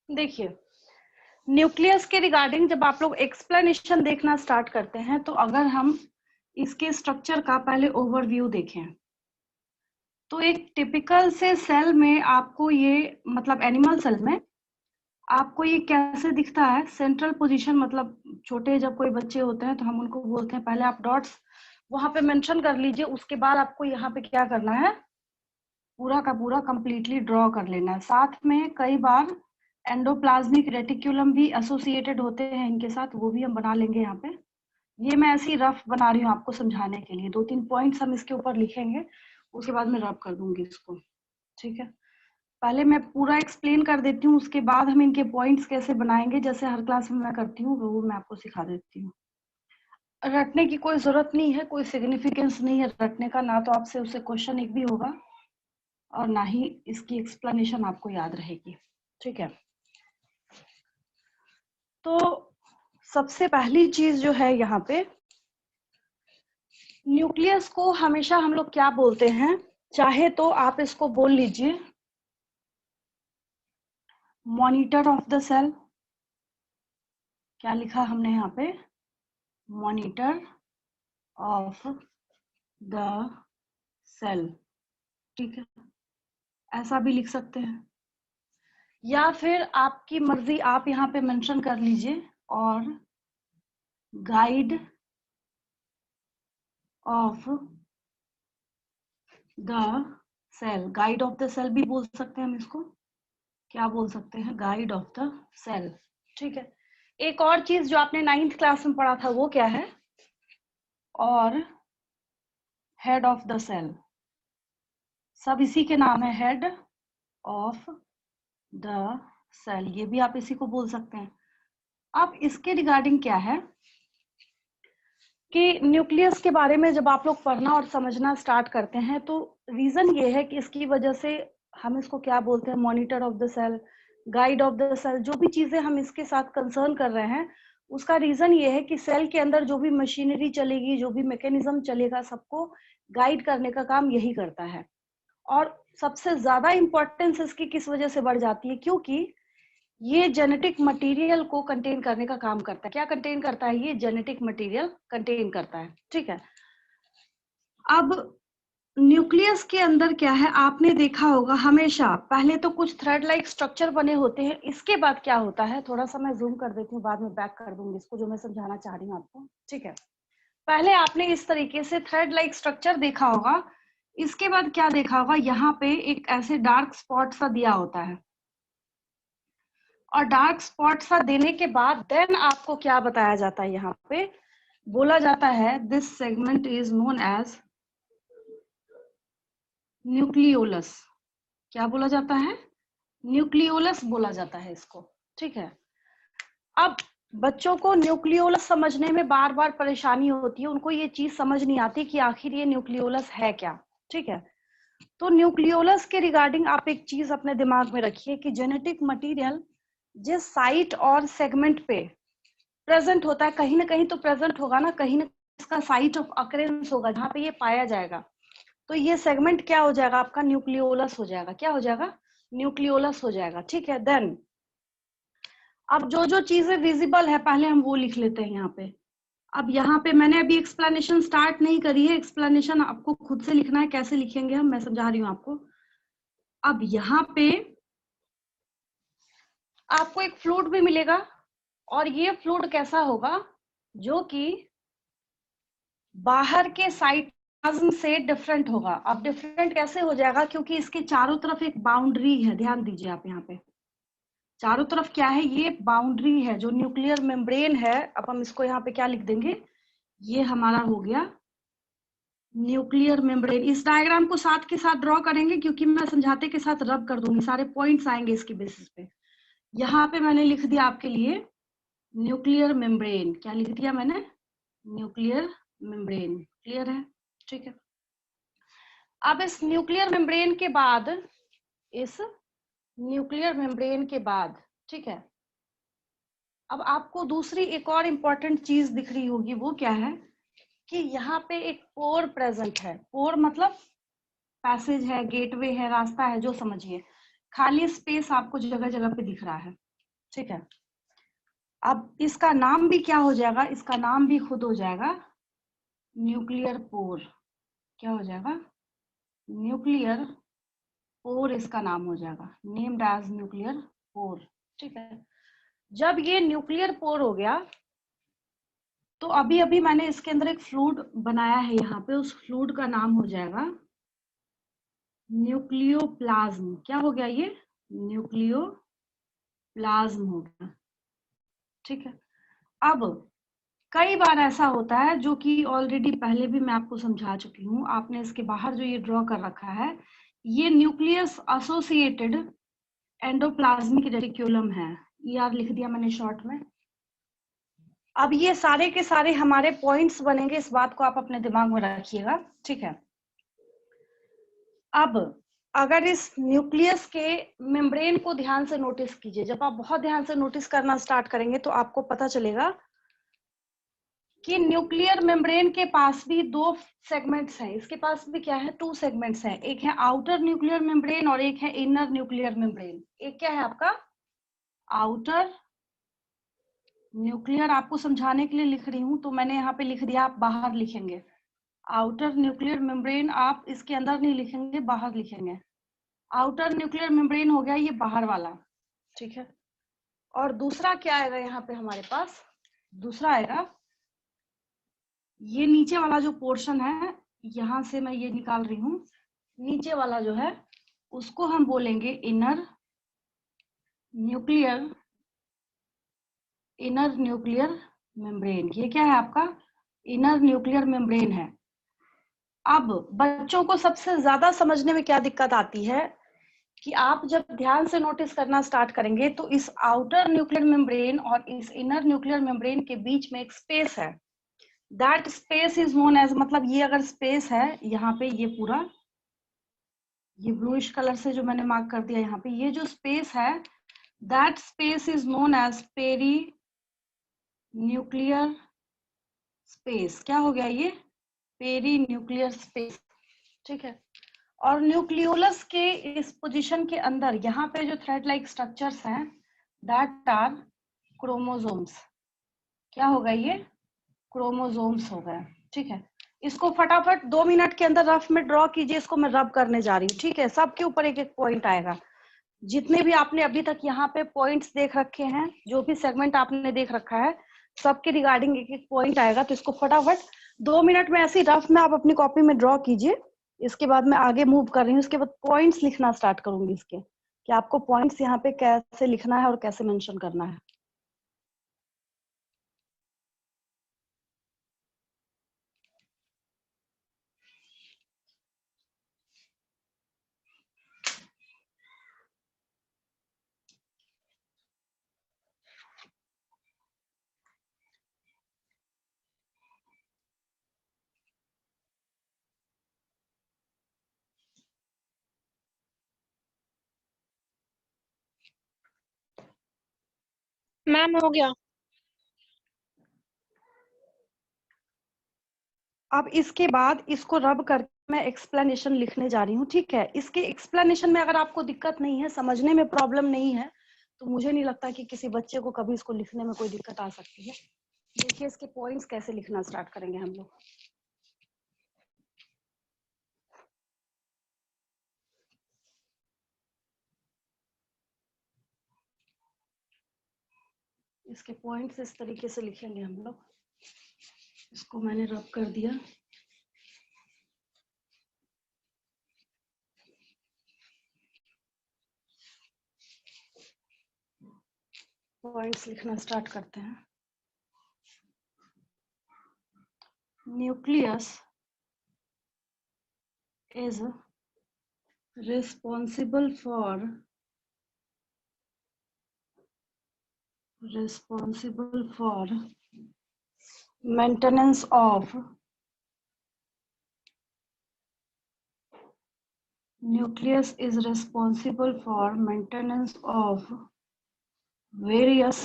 देखिए, न्यूक्लियस के रिगार्डिंग जब आप लोग एक्सप्लेनेशन देखना स्टार्ट करते हैं तो अगर हम इसके स्ट्रक्चर का पहले ओवरव्यू देखें तो एक टिपिकल से सेल में आपको ये मतलब एनिमल सेल में आपको ये कैसे दिखता है। सेंट्रल पोजीशन मतलब छोटे जब कोई बच्चे होते हैं तो हम उनको बोलते हैं पहले आप डॉट्स वहां पे मेंशन कर लीजिए, उसके बाद आपको यहाँ पे क्या करना है, पूरा का पूरा कंप्लीटली ड्रॉ कर लेना है। साथ में कई बार एंडोप्लाज्मिक रेटिक्यूलम भी एसोसिएटेड होते हैं इनके साथ, वो भी हम बना लेंगे यहाँ पे। ये मैं ऐसी रफ बना रही हूँ आपको समझाने के लिए, 2-3 पॉइंट्स हम इसके ऊपर लिखेंगे, उसके बाद मैं रफ कर दूंगी इसको, ठीक है। पहले मैं पूरा एक्सप्लेन कर देती हूँ, उसके बाद हम इनके पॉइंट्स कैसे बनाएंगे, जैसे हर क्लास में मैं करती हूँ वो मैं आपको सिखा देती हूँ। रटने की कोई जरूरत नहीं है, कोई सिग्निफिकेंस नहीं है रटने का, ना तो आपसे उससे क्वेश्चन एक भी होगा और ना ही इसकी एक्सप्लेनेशन आपको याद रहेगी, ठीक है। तो सबसे पहली चीज जो है यहाँ पे, न्यूक्लियस को हमेशा हम लोग क्या बोलते हैं, चाहे तो आप इसको बोल लीजिए मॉनिटर ऑफ द सेल। क्या लिखा हमने यहाँ पे, मॉनिटर ऑफ द सेल, ठीक है, ऐसा भी लिख सकते हैं, या फिर आपकी मर्जी आप यहाँ पे मेंशन कर लीजिए और guide of the cell, guide of the cell भी बोल सकते हैं हम इसको, क्या बोल सकते हैं, गाइड ऑफ द सेल, ठीक है। एक और चीज जो आपने 9th क्लास में पढ़ा था वो क्या है, और हेड ऑफ द सेल, सब इसी के नाम है, हेड ऑफ द सेल, ये भी आप इसी को बोल सकते हैं। अब इसके रिगार्डिंग क्या है कि न्यूक्लियस के बारे में जब आप लोग पढ़ना और समझना स्टार्ट करते हैं तो रीजन ये है कि इसकी वजह से हम इसको क्या बोलते हैं, monitor of the cell, guide of the cell, जो भी चीजें हम इसके साथ कंसर्न कर रहे हैं उसका रीजन ये है कि सेल के अंदर जो भी मशीनरी चलेगी, जो भी मैकेनिज्म चलेगा, सबको गाइड करने का काम यही करता है। और सबसे ज्यादा इंपॉर्टेंस इसकी किस वजह से बढ़ जाती है, क्योंकि ये जेनेटिक मटेरियल को कंटेन करने का काम करता है। क्या कंटेन करता है, ये जेनेटिक मटेरियल कंटेन करता है, ठीक है। अब न्यूक्लियस के अंदर क्या है, आपने देखा होगा हमेशा पहले तो कुछ थ्रेड लाइक स्ट्रक्चर बने होते हैं, इसके बाद क्या होता है, थोड़ा सा मैं जूम कर देती हूँ, बाद में बैक कर दूंगी इसको, जो मैं समझाना चाह रही हूँ आपको, ठीक है। पहले आपने इस तरीके से थ्रेड लाइक स्ट्रक्चर देखा होगा, इसके बाद क्या देखा होगा, यहाँ पे एक ऐसे डार्क स्पॉट सा दिया होता है, और डार्क स्पॉट सा देने के बाद देन आपको क्या बताया जाता है, यहाँ पे बोला जाता है this segment is known as nucleolus. क्या बोला जाता है, न्यूक्लियोलस बोला जाता है इसको, ठीक है। अब बच्चों को न्यूक्लियोलस समझने में बार बार परेशानी होती है, उनको ये चीज समझ नहीं आती कि आखिर ये न्यूक्लियोलस है क्या, ठीक है। तो न्यूक्लियोलस के रिगार्डिंग आप एक चीज अपने दिमाग में रखिए कि जेनेटिक मटेरियल जिस साइट और सेगमेंट पे प्रेजेंट होता है, कहीं ना कहीं तो प्रेजेंट होगा ना, कहीं ना इसका साइट ऑफ अकरेंस होगा जहाँ पे ये पाया जाएगा, तो ये सेगमेंट क्या हो जाएगा आपका, न्यूक्लियोलस हो जाएगा। क्या हो जाएगा, न्यूक्लियोलस हो जाएगा, ठीक है। देन अब जो जो चीजें विजिबल है पहले हम वो लिख लेते हैं यहाँ पे। अब यहाँ पे मैंने अभी एक्सप्लेनेशन स्टार्ट नहीं करी है, एक्सप्लेनेशन आपको खुद से लिखना है, कैसे लिखेंगे हम मैं समझा रही हूँ आपको। अब यहाँ पे आपको एक फ्लूइड भी मिलेगा, और ये फ्लूइड कैसा होगा, जो कि बाहर के साइटोप्लाज्म से डिफरेंट होगा। अब डिफरेंट कैसे हो जाएगा, क्योंकि इसके चारों तरफ एक बाउंड्री है, ध्यान दीजिए आप यहाँ पे, चारों तरफ क्या है, ये बाउंड्री है जो न्यूक्लियर मेम्ब्रेन है। अब हम इसको यहाँ पे क्या लिख देंगे, ये हमारा हो गया न्यूक्लियर मेम्ब्रेन। इस डायग्राम को साथ के साथ ड्रॉ करेंगे क्योंकि मैं समझाते के साथ रब कर दूंगी, सारे पॉइंट्स आएंगे इसके बेसिस पे। यहाँ पे मैंने लिख दिया आपके लिए न्यूक्लियर मेम्ब्रेन, क्या लिख दिया मैंने, न्यूक्लियर मेम्ब्रेन, क्लियर है, ठीक है। अब इस न्यूक्लियर मेम्ब्रेन के बाद, इस न्यूक्लियर मेम्ब्रेन के बाद, ठीक है, अब आपको दूसरी एक और इंपॉर्टेंट चीज दिख रही होगी, वो क्या है कि यहाँ पे एक पोर प्रेजेंट है। पोर मतलब पैसेज है, गेटवे है, रास्ता है, जो समझिए, खाली स्पेस आपको जगह जगह पे दिख रहा है, ठीक है। अब इसका नाम भी क्या हो जाएगा, इसका नाम भी खुद हो जाएगा न्यूक्लियर पोर। क्या हो जाएगा, न्यूक्लियर पोर इसका नाम हो जाएगा, नेम्ड एज न्यूक्लियर पोर। ठीक है। जब ये न्यूक्लियर पोर हो गया तो अभी अभी मैंने इसके अंदर एक फ्लूइड बनाया है यहाँ पे, उस फ्लूइड का नाम हो जाएगा न्यूक्लियोप्लाज्म। क्या हो गया ये, न्यूक्लियोप्लाज्म हो गया। ठीक है। अब कई बार ऐसा होता है, जो कि ऑलरेडी पहले भी मैं आपको समझा चुकी हूँ, आपने इसके बाहर जो ये ड्रॉ कर रखा है, ये न्यूक्लियस एसोसिएटेड एंडोप्लाज्मिक रेटिक्यूलम है, ER लिख दिया मैंने शॉर्ट में। अब ये सारे के सारे हमारे पॉइंट्स बनेंगे, इस बात को आप अपने दिमाग में रखिएगा। ठीक है। अब अगर इस न्यूक्लियस के मेम्ब्रेन को ध्यान से नोटिस कीजिए, जब आप बहुत ध्यान से नोटिस करना स्टार्ट करेंगे तो आपको पता चलेगा कि न्यूक्लियर मेम्ब्रेन के पास भी दो सेगमेंट्स हैं। इसके पास भी क्या है, 2 सेगमेंट्स हैं। एक है आउटर न्यूक्लियर मेम्ब्रेन और एक है इनर न्यूक्लियर मेम्ब्रेन। एक क्या है आपका आउटर न्यूक्लियर, आपको समझाने के लिए लिख रही हूं तो मैंने यहाँ पे लिख दिया, आप बाहर लिखेंगे आउटर न्यूक्लियर मेम्ब्रेन, आप इसके अंदर नहीं लिखेंगे, बाहर लिखेंगे। आउटर न्यूक्लियर मेम्ब्रेन हो गया ये बाहर वाला। ठीक है। और दूसरा क्या आएगा यहाँ पे हमारे पास, दूसरा आएगा ये नीचे वाला जो पोर्शन है, यहां से मैं ये निकाल रही हूं, नीचे वाला जो है उसको हम बोलेंगे इनर न्यूक्लियर मेम्ब्रेन। ये क्या है आपका इनर न्यूक्लियर मेम्ब्रेन है। अब बच्चों को सबसे ज्यादा समझने में क्या दिक्कत आती है कि आप जब ध्यान से नोटिस करना स्टार्ट करेंगे तो इस आउटर न्यूक्लियर मेम्ब्रेन और इस इनर न्यूक्लियर मेम्ब्रेन के बीच में एक स्पेस है, that space is known as, मतलब ये अगर स्पेस है यहाँ पे, ये पूरा ये ब्लूइश कलर से जो मैंने मार्क कर दिया यहाँ पे, ये जो स्पेस है that space is known as peri nuclear space. क्या हो गया ये, पेरी न्यूक्लियर स्पेस। ठीक है। और न्यूक्लियोलस के इस पोजीशन के अंदर यहाँ पे जो थ्रेड लाइक स्ट्रक्चर्स हैं दैट आर क्रोमोसोम्स। क्या होगा ये, क्रोमोसोम्स हो गए। ठीक है। इसको फटाफट 2 मिनट के अंदर रफ में ड्रॉ कीजिए, इसको मैं रब करने जा रही हूँ। ठीक है। सबके ऊपर एक एक पॉइंट आएगा, जितने भी आपने अभी तक यहाँ पे पॉइंट्स देख रखे हैं, जो भी सेगमेंट आपने देख रखा है, सबके रिगार्डिंग एक एक पॉइंट आएगा। तो इसको फटाफट 2 मिनट में ऐसे रफ में आप अपनी कॉपी में ड्रॉ कीजिए। इसके बाद मैं आगे मूव कर रही हूँ, उसके बाद पॉइंट्स लिखना स्टार्ट करूंगी इसके, कि आपको पॉइंट्स यहाँ पे कैसे लिखना है और कैसे मेंशन करना है। मैम हो गया। अब इसके बाद इसको रब करके मैं एक्सप्लेनेशन लिखने जा रही हूँ। ठीक है। इसके एक्सप्लेनेशन में अगर आपको दिक्कत नहीं है, समझने में प्रॉब्लम नहीं है, तो मुझे नहीं लगता कि किसी बच्चे को कभी इसको लिखने में कोई दिक्कत आ सकती है। देखिए इसके पॉइंट्स कैसे लिखना स्टार्ट करेंगे हम लोग। इसके पॉइंट्स इस तरीके से लिखेंगे हम लोग। इसको मैंने रब कर दिया। पॉइंट्स लिखना स्टार्ट करते हैं। Nucleus is responsible for maintenance of nucleus is responsible for maintenance of various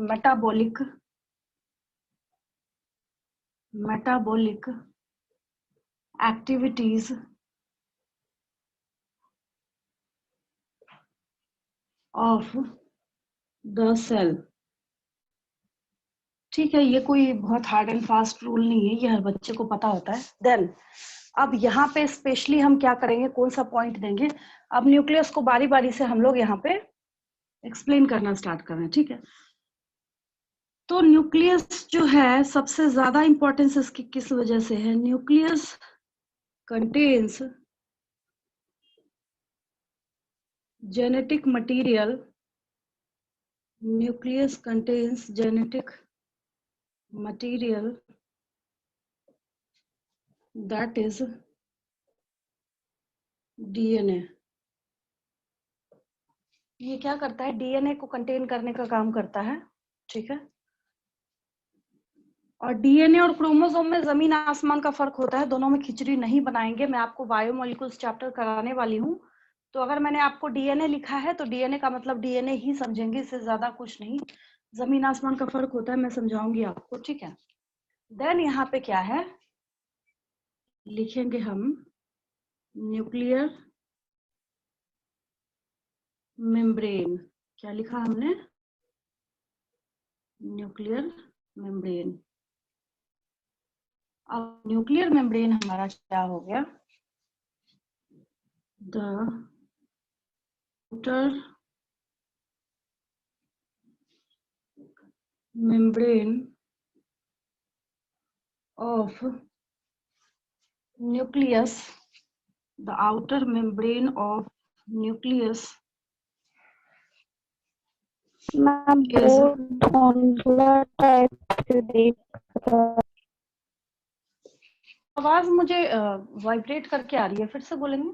metabolic activities of the cell. ठीक है, ये कोई बहुत हार्ड एंड फास्ट रूल नहीं है, ये हर बच्चे को पता होता है। देन अब यहाँ पे स्पेशली हम क्या करेंगे, कौन सा पॉइंट देंगे, अब न्यूक्लियस को बारी बारी से हम लोग यहाँ पे एक्सप्लेन करना स्टार्ट कर रहे हैं। ठीक है, तो न्यूक्लियस जो है सबसे ज्यादा इंपॉर्टेंस इसकी किस वजह से है, nucleus contains genetic material, nucleus contains genetic material that is DNA। ये क्या करता है, डीएनए को कंटेन करने का काम करता है। ठीक है, और डीएनए और क्रोमोसोम में जमीन आसमान का फर्क होता है, दोनों में खिचड़ी नहीं बनाएंगे। मैं आपको बायोमोलिक्यूल्स चैप्टर कराने वाली हूँ, तो अगर मैंने आपको डीएनए लिखा है तो डीएनए का मतलब डीएनए ही समझेंगे, इससे ज्यादा कुछ नहीं। जमीन आसमान का फर्क होता है, मैं समझाऊंगी आपको। ठीक है, देन यहाँ पे क्या है, लिखेंगे हम न्यूक्लियर मेम्ब्रेन। क्या लिखा हमने, न्यूक्लियर मेम्ब्रेन। अब न्यूक्लियर मेम्ब्रेन हमारा क्या हो गया, the outer membrane of nucleus, the outer membrane of nucleus ma'am बहुत धुंधला टाइप से देख रहा है। आवाज मुझे वाइब्रेट करके आ रही है, फिर से बोलेंगे।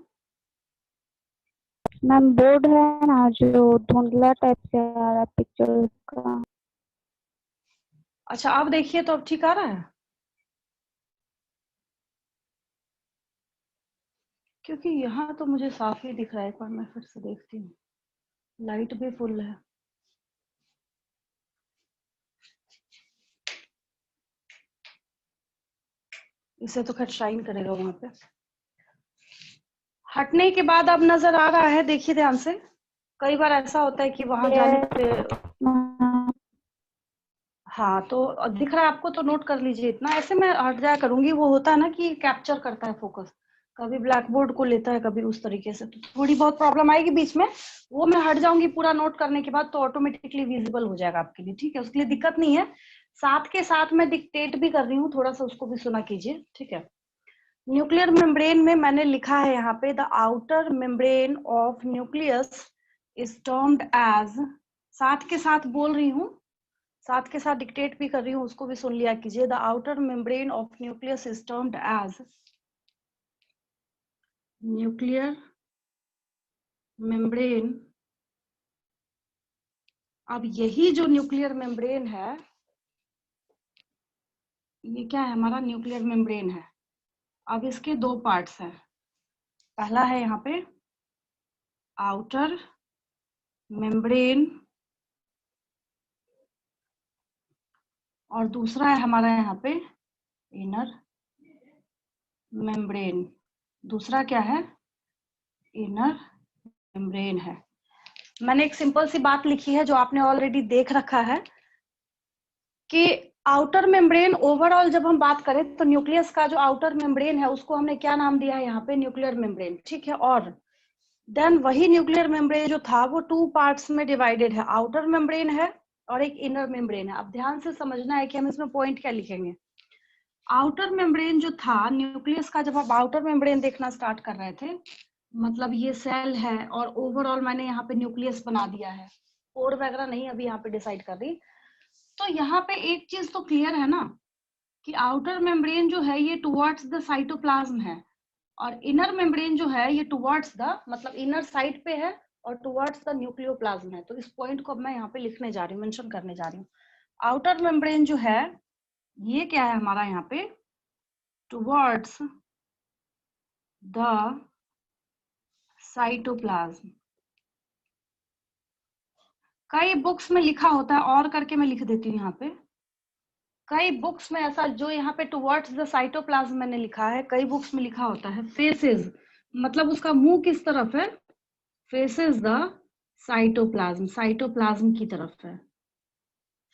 मैम बोर्ड है ना जो धुंधला टाइप से आ रहा है पिक्चर का। अच्छा, आप देखिए तो अब ठीक आ रहा है, क्योंकि यहाँ तो मुझे साफ ही दिख रहा है। एक बार मैं फिर से देखती हूँ, लाइट भी फुल है। इसे तो खैर शाइन करेगा वहां पे। हटने के बाद अब नजर आ रहा है, देखिए ध्यान से। कई बार ऐसा होता है कि वहां जाने पे, हाँ तो दिख रहा है आपको, तो नोट कर लीजिए इतना। ऐसे मैं हट जाया करूंगी, वो होता है ना कि कैप्चर करता है फोकस, कभी ब्लैक बोर्ड को लेता है, कभी उस तरीके से, तो थोड़ी बहुत प्रॉब्लम आएगी बीच में। वो मैं हट जाऊंगी पूरा नोट करने के बाद, तो ऑटोमेटिकली विजिबल हो जाएगा आपके लिए। ठीक है, उसके लिए दिक्कत नहीं है। साथ के साथ मैं डिक्टेट भी कर रही हूँ, थोड़ा सा उसको भी सुना कीजिए। ठीक है, न्यूक्लियर मेम्ब्रेन में मैंने लिखा है यहाँ पे, the outer membrane of nucleus is termed as, साथ के साथ बोल रही हूँ, साथ के साथ डिक्टेट भी कर रही हूँ, उसको भी सुन लिया कीजिए। The outer membrane of nucleus is termed as nuclear membrane. अब यही जो न्यूक्लियर मेम्ब्रेन है, ये क्या है, हमारा न्यूक्लियर मेम्ब्रेन है। अब इसके दो पार्ट्स हैं, पहला है यहाँ पे आउटर मेम्ब्रेन, और दूसरा है हमारा यहाँ पे इनर मेम्ब्रेन। दूसरा क्या है, इनर मेम्ब्रेन है। मैंने एक सिंपल सी बात लिखी है जो आपने ऑलरेडी देख रखा है, कि आउटर मेम्ब्रेन ओवरऑल जब हम बात करें तो न्यूक्लियस का जो आउटर मेम्ब्रेन है उसको हमने क्या नाम दिया है यहाँ पे, न्यूक्लियर मेम्ब्रेन। ठीक है, और देन वही न्यूक्लियर मेम्ब्रेन जो था वो टू पार्ट्स में डिवाइडेड है, आउटर मेम्ब्रेन है और एक इनर मेम्ब्रेन है। अब ध्यान से समझना है कि हम इसमें पॉइंट क्या लिखेंगे। आउटर मेम्ब्रेन जो था न्यूक्लियस का, जब आप आउटर मेम्ब्रेन देखना स्टार्ट कर रहे थे, मतलब ये सेल है और ओवरऑल मैंने यहाँ पे न्यूक्लियस बना दिया है, और वगैरह नहीं अभी यहाँ पे डिसाइड कर रही। तो यहाँ पे एक चीज तो क्लियर है ना, कि आउटर मेम्ब्रेन जो है ये टुवर्ड्स द साइटोप्लाज्म है, और इनर मेम्ब्रेन जो है ये टुवर्ड्स द, मतलब इनर साइड पे है और टुवर्ड्स द न्यूक्लियोप्लाज्म है। तो इस पॉइंट को अब मैं यहाँ पे लिखने जा रही हूँ, मेंशन करने जा रही हूँ। आउटर मेम्ब्रेन जो है ये क्या है हमारा यहाँ पे, टुवर्ड्स द साइटोप्लाज्म। कई बुक्स में लिखा होता है, और करके मैं लिख देती हूँ यहाँ पे, कई बुक्स में ऐसा, जो यहाँ पे टुवर्ड्स द साइटोप्लाज्म मैंने लिखा है, कई बुक्स में लिखा होता है फेसेस, मतलब उसका मुंह किस तरफ है, फेसेस द साइटोप्लाज्म, साइटोप्लाज्म की तरफ है,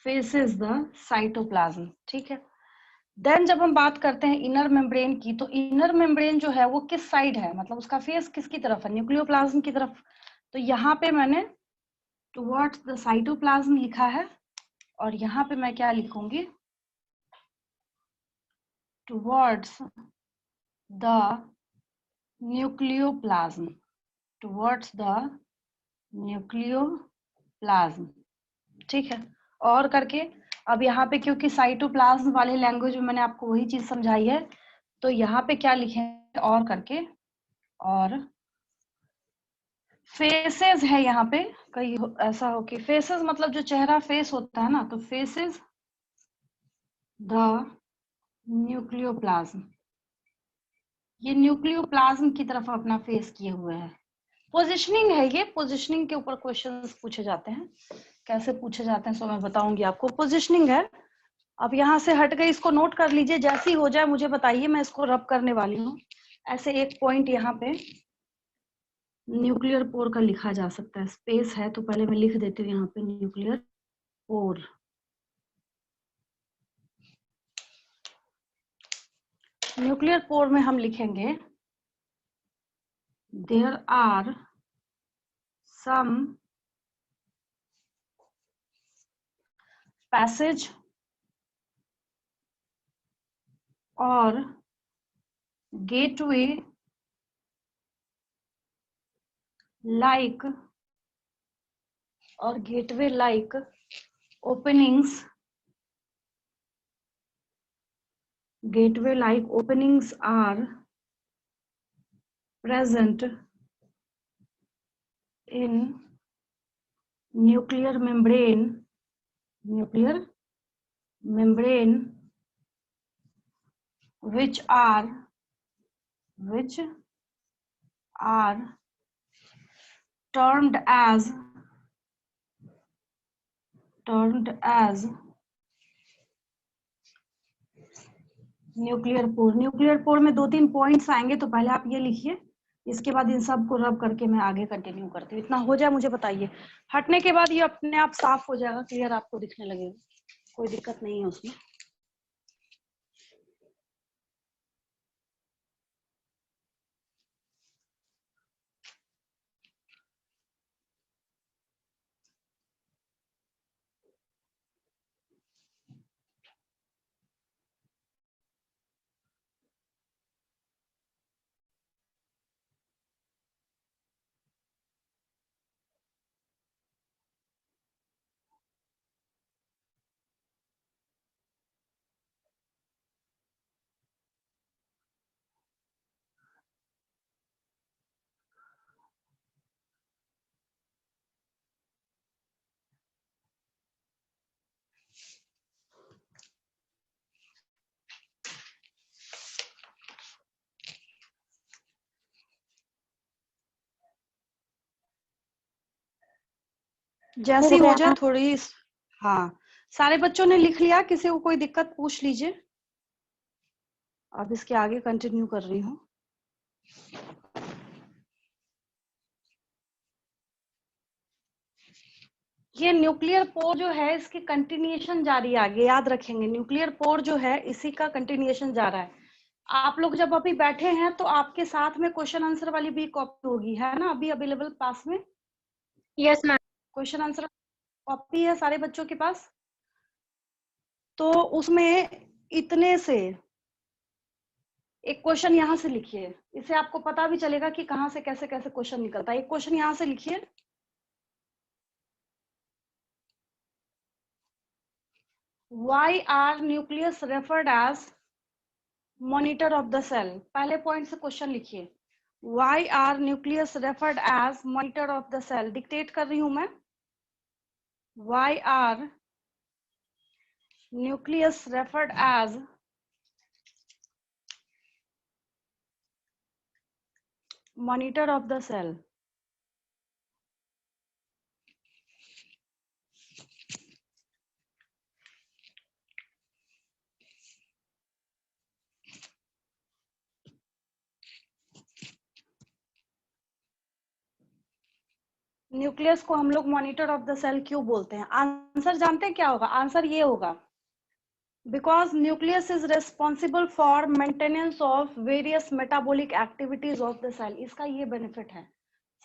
फेसेस द साइटोप्लाज्म, ठीक है। देन जब हम बात करते हैं इनर मेम्ब्रेन की, तो इनर मेम्ब्रेन जो है वो किस साइड है, मतलब उसका फेस किसकी तरफ है, न्यूक्लियोप्लाज्म की तरफ। तो यहाँ पे मैंने टुवर्ड्स द साइटोप्लाज्म लिखा है, और यहाँ पे मैं क्या लिखूंगी, towards the nucleoplasm, towards the nucleoplasm, ठीक है। और करके अब यहाँ पे क्योंकि साइटोप्लाज्म वाले लैंग्वेज में मैंने आपको वही चीज समझाई है, तो यहाँ पे क्या लिखेंगे और करके, और फेसेस है यहाँ पे, कहीं ऐसा हो कि फेसेस मतलब जो चेहरा फेस होता है ना, तो फेसेस द न्यूक्लियोप्लाज्म, ये न्यूक्लियोप्लाज्म की तरफ अपना फेस किए हुए है। पोजिशनिंग है ये, पोजिशनिंग के ऊपर क्वेश्चंस पूछे जाते हैं, कैसे पूछे जाते हैं सो मैं बताऊंगी आपको। पोजिशनिंग है, अब यहाँ से हट गई, इसको नोट कर लीजिए, जैसी हो जाए मुझे बताइए, मैं इसको रब करने वाली हूँ। ऐसे एक पॉइंट यहाँ पे न्यूक्लियर पोर का लिखा जा सकता है, स्पेस है तो पहले मैं लिख देती हूँ यहाँ पे न्यूक्लियर पोर। न्यूक्लियर पोर में हम लिखेंगे देयर आर सम पैसेज और gateway like openings, gateway like openings are present in nuclear membrane which are termed as nuclear pore. Nuclear pore में 2-3 पॉइंट्स आएंगे, तो पहले आप ये लिखिए, इसके बाद इन सबको रब करके मैं आगे कंटिन्यू करती हूँ। इतना हो जाए मुझे बताइए, हटने के बाद ये अपने आप साफ हो जाएगा, क्लियर आपको दिखने लगेगा, कोई दिक्कत नहीं है उसमें। जैसी हो जाए थोड़ी। हाँ, सारे बच्चों ने लिख लिया, किसी को कोई दिक्कत पूछ लीजिए। अब इसके आगे कंटिन्यू कर रही हूँ। ये न्यूक्लियर पोर जो है, इसकी कंटिन्यूएशन जारी है आगे, याद रखेंगे न्यूक्लियर पोर जो है इसी का कंटिन्यूएशन जा रहा है। आप लोग जब अभी बैठे हैं तो आपके साथ में क्वेश्चन आंसर वाली भी कॉपी होगी, है ना, अभी अवेलेबल पास में? Yes ma'am. Question answer copy है सारे बच्चों के पास? तो उसमें इतने से एक क्वेश्चन यहाँ से लिखिए, इससे आपको पता भी चलेगा कि कहाँ से कैसे कैसे क्वेश्चन निकलता है। एक क्वेश्चन यहाँ से लिखिए, why are nucleus referred as monitor of the cell? पहले पॉइंट से क्वेश्चन लिखिए, why are nucleus referred as monitor of the cell? Dictate कर रही हूं मैं, why are nucleus referred as monitor of the cell? Nucleus को हम लोग मॉनिटर ऑफ द सेल क्यों बोलते हैं? आंसर जानते हैं क्या होगा? आंसर ये होगा, because nucleus is responsible for maintenance of various metabolic activities of the cell. इसका ये बेनिफिट है।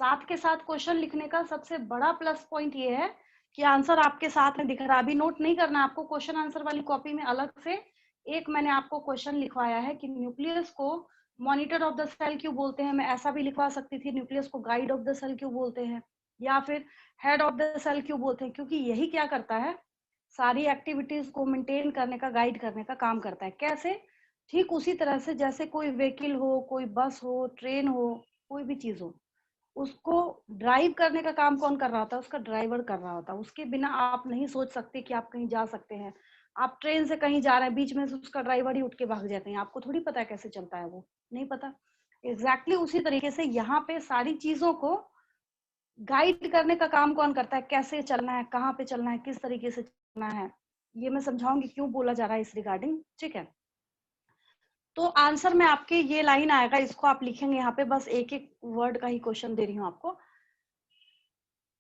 साथ के साथ क्वेश्चन लिखने का सबसे बड़ा प्लस पॉइंट ये है कि आंसर आपके साथ में दिख रहा है। अभी नोट नहीं करना आपको, क्वेश्चन आंसर वाली कॉपी में अलग से एक मैंने आपको क्वेश्चन लिखवाया है कि न्यूक्लियस को मॉनिटर ऑफ द सेल क्यों बोलते हैं। मैं ऐसा भी लिखवा सकती थी, न्यूक्लियस को गाइड ऑफ द सेल क्यों बोलते हैं, या फिर हेड ऑफ द सेल क्यों बोलते हैं, क्योंकि यही क्या करता है, सारी एक्टिविटीज को मेंटेन करने का, गाइड करने का काम करता है। कैसे? ठीक उसी तरह से जैसे कोई व्हीकल हो, कोई बस हो, ट्रेन हो, कोई भी चीज हो, उसको ड्राइव करने का काम कौन कर रहा होता है? उसका ड्राइवर कर रहा होता है। उसके बिना आप नहीं सोच सकते कि आप कहीं जा सकते हैं। आप ट्रेन से कहीं जा रहे हैं, बीच में से उसका ड्राइवर ही उठ के भाग जाते हैं, आपको थोड़ी पता है कैसे चलता है, वो नहीं पता। एग्जैक्टली उसी तरीके से यहाँ पे सारी चीजों को गाइड करने का काम कौन करता है? कैसे चलना है, कहाँ पे चलना है, किस तरीके से चलना है, ये मैं समझाऊंगी क्यों बोला जा रहा है इस रिगार्डिंग। ठीक है, तो आंसर में आपके ये लाइन आएगा, इसको आप लिखेंगे यहाँ पे, बस एक एक वर्ड का ही क्वेश्चन दे रही हूँ आपको।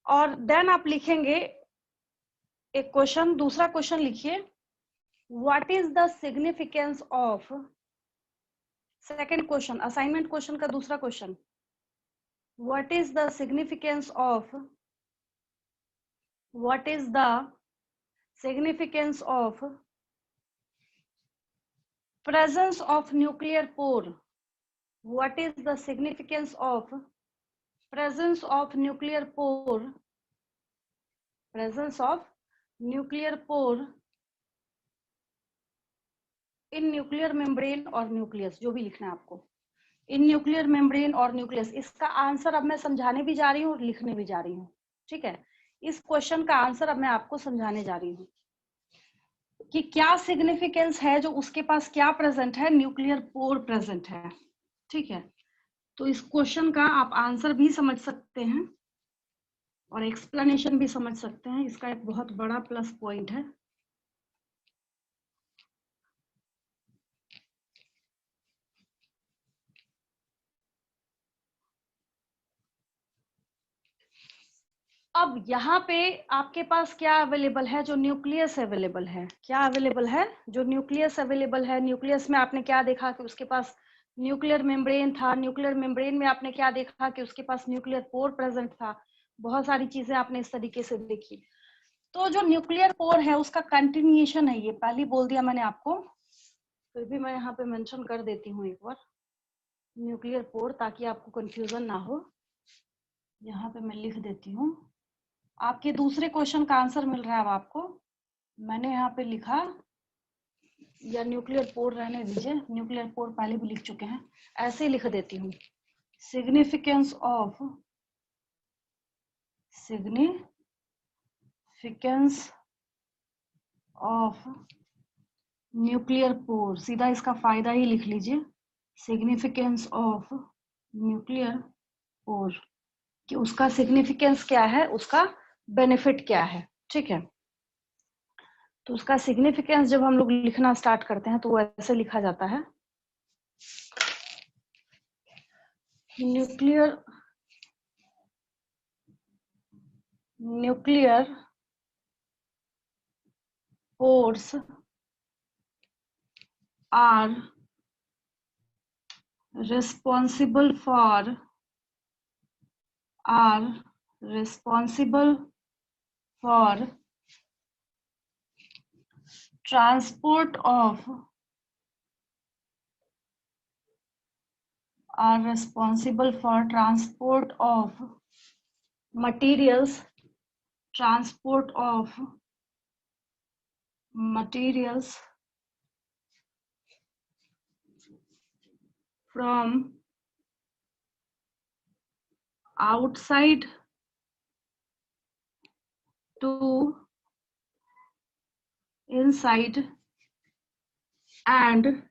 और देन आप लिखेंगे एक क्वेश्चन, दूसरा क्वेश्चन लिखिए, what is the significance of, second question, assignment question का दूसरा question, what is the significance of, what is the significance of presence of nuclear pore, what is the significance of presence of nuclear pore, presence of nuclear pore in nuclear membrane और nucleus, जो भी लिखना है आपको, in nuclear membrane और nucleus। इसका answer अब मैं समझाने भी जा रही हूँ और लिखने भी जा रही हूँ। ठीक है, इस क्वेश्चन का आंसर अब मैं आपको समझाने जा रही हूँ कि क्या सिग्निफिकेंस है, जो उसके पास क्या प्रेजेंट है, न्यूक्लियर पोर प्रेजेंट है। ठीक है, तो इस क्वेश्चन का आप आंसर भी समझ सकते हैं और एक्सप्लेनेशन भी समझ सकते हैं। इसका एक बहुत बड़ा प्लस पॉइंट है। अब यहाँ पे आपके पास क्या अवेलेबल है? जो न्यूक्लियस अवेलेबल है। क्या अवेलेबल है? जो न्यूक्लियस अवेलेबल है। न्यूक्लियस में आपने क्या देखा कि उसके पास न्यूक्लियर मेम्ब्रेन था। न्यूक्लियर मेम्ब्रेन में आपने क्या देखा कि उसके पास न्यूक्लियर पोर प्रेजेंट था। बहुत सारी चीजें आपने इस तरीके से देखी। तो जो न्यूक्लियर पोर है उसका कंटिन्यूएशन है, ये पहले बोल दिया मैंने आपको, फिर भी मैं यहाँ पे मेंशन कर देती हूँ एक बार, न्यूक्लियर पोर, ताकि आपको कंफ्यूजन ना हो। यहाँ पे मैं लिख देती हूँ। आपके दूसरे क्वेश्चन का आंसर मिल रहा है अब आपको। मैंने यहाँ पे लिखा, या न्यूक्लियर पोर रहने दीजिए, न्यूक्लियर पोर पहले भी लिख चुके हैं, ऐसे ही लिख देती हूँ, सिग्निफिकेंस ऑफ न्यूक्लियर पोर। सीधा इसका फायदा ही लिख लीजिए, सिग्निफिकेंस ऑफ न्यूक्लियर पोर, कि उसका सिग्निफिकेंस क्या है, उसका बेनिफिट क्या है। ठीक है, तो उसका सिग्निफिकेंस जब हम लोग लिखना स्टार्ट करते हैं तो वो ऐसे लिखा जाता है, nuclear pores are responsible for transport of materials from outside to inside and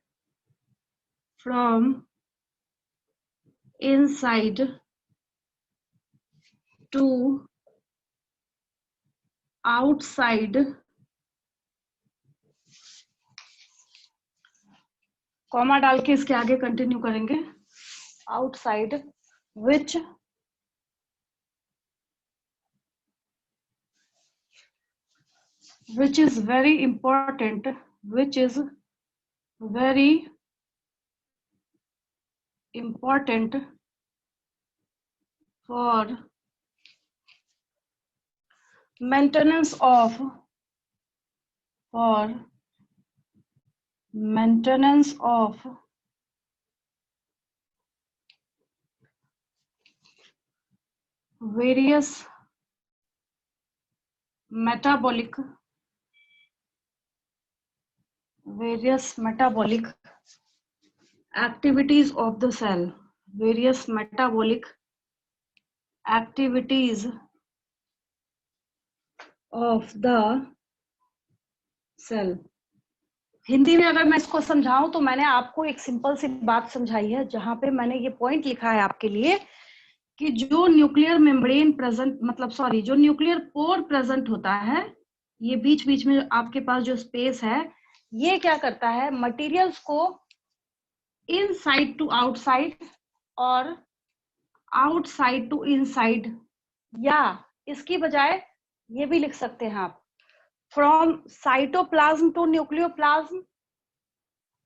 from inside to outside, comma डाल के इसके आगे कंटिन्यू करेंगे, outside which which is very important, which is very important for maintenance of various metabolic activities of the cell, various metabolic activities of the cell. Hindi में अगर मैं इसको समझाऊं तो मैंने आपको एक सिंपल सी बात समझाई है, जहां पे मैंने ये पॉइंट लिखा है आपके लिए कि जो न्यूक्लियर मेम्ब्रेन प्रेजेंट, मतलब सॉरी, जो न्यूक्लियर पोर प्रेजेंट होता है, ये बीच बीच में आपके पास जो स्पेस है, ये क्या करता है, मटेरियल्स को इनसाइड टू आउटसाइड और आउटसाइड टू इनसाइड, या इसकी बजाय ये भी लिख सकते हैं आप, फ्रॉम साइटोप्लाज्म टू न्यूक्लियोप्लाज्म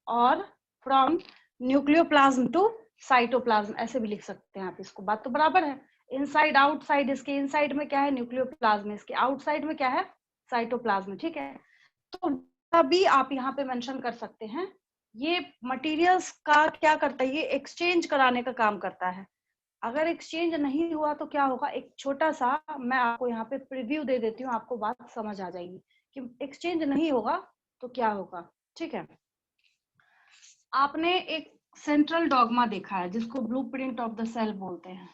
और फ्रॉम न्यूक्लियोप्लाज्म टू साइटोप्लाज्म, ऐसे भी लिख सकते हैं आप इसको। बात तो बराबर है, इनसाइड आउटसाइड, इसके इनसाइड में क्या है, न्यूक्लियोप्लाज्म, इसके आउटसाइड में क्या है, साइटोप्लाज्म। ठीक है, तो तभी आप यहाँ पे मेंशन कर सकते हैं। ये मटेरियल्स का क्या करता है, ये एक्सचेंज कराने का काम करता है। अगर एक्सचेंज नहीं हुआ तो क्या होगा, एक छोटा सा मैं आपको यहाँ पे प्रीव्यू दे देती हूँ, आपको बात समझ आ जाएगी कि एक्सचेंज नहीं होगा तो क्या होगा। ठीक है, आपने एक सेंट्रल डॉगमा देखा है जिसको ब्लूप्रिंट ऑफ द सेल बोलते हैं,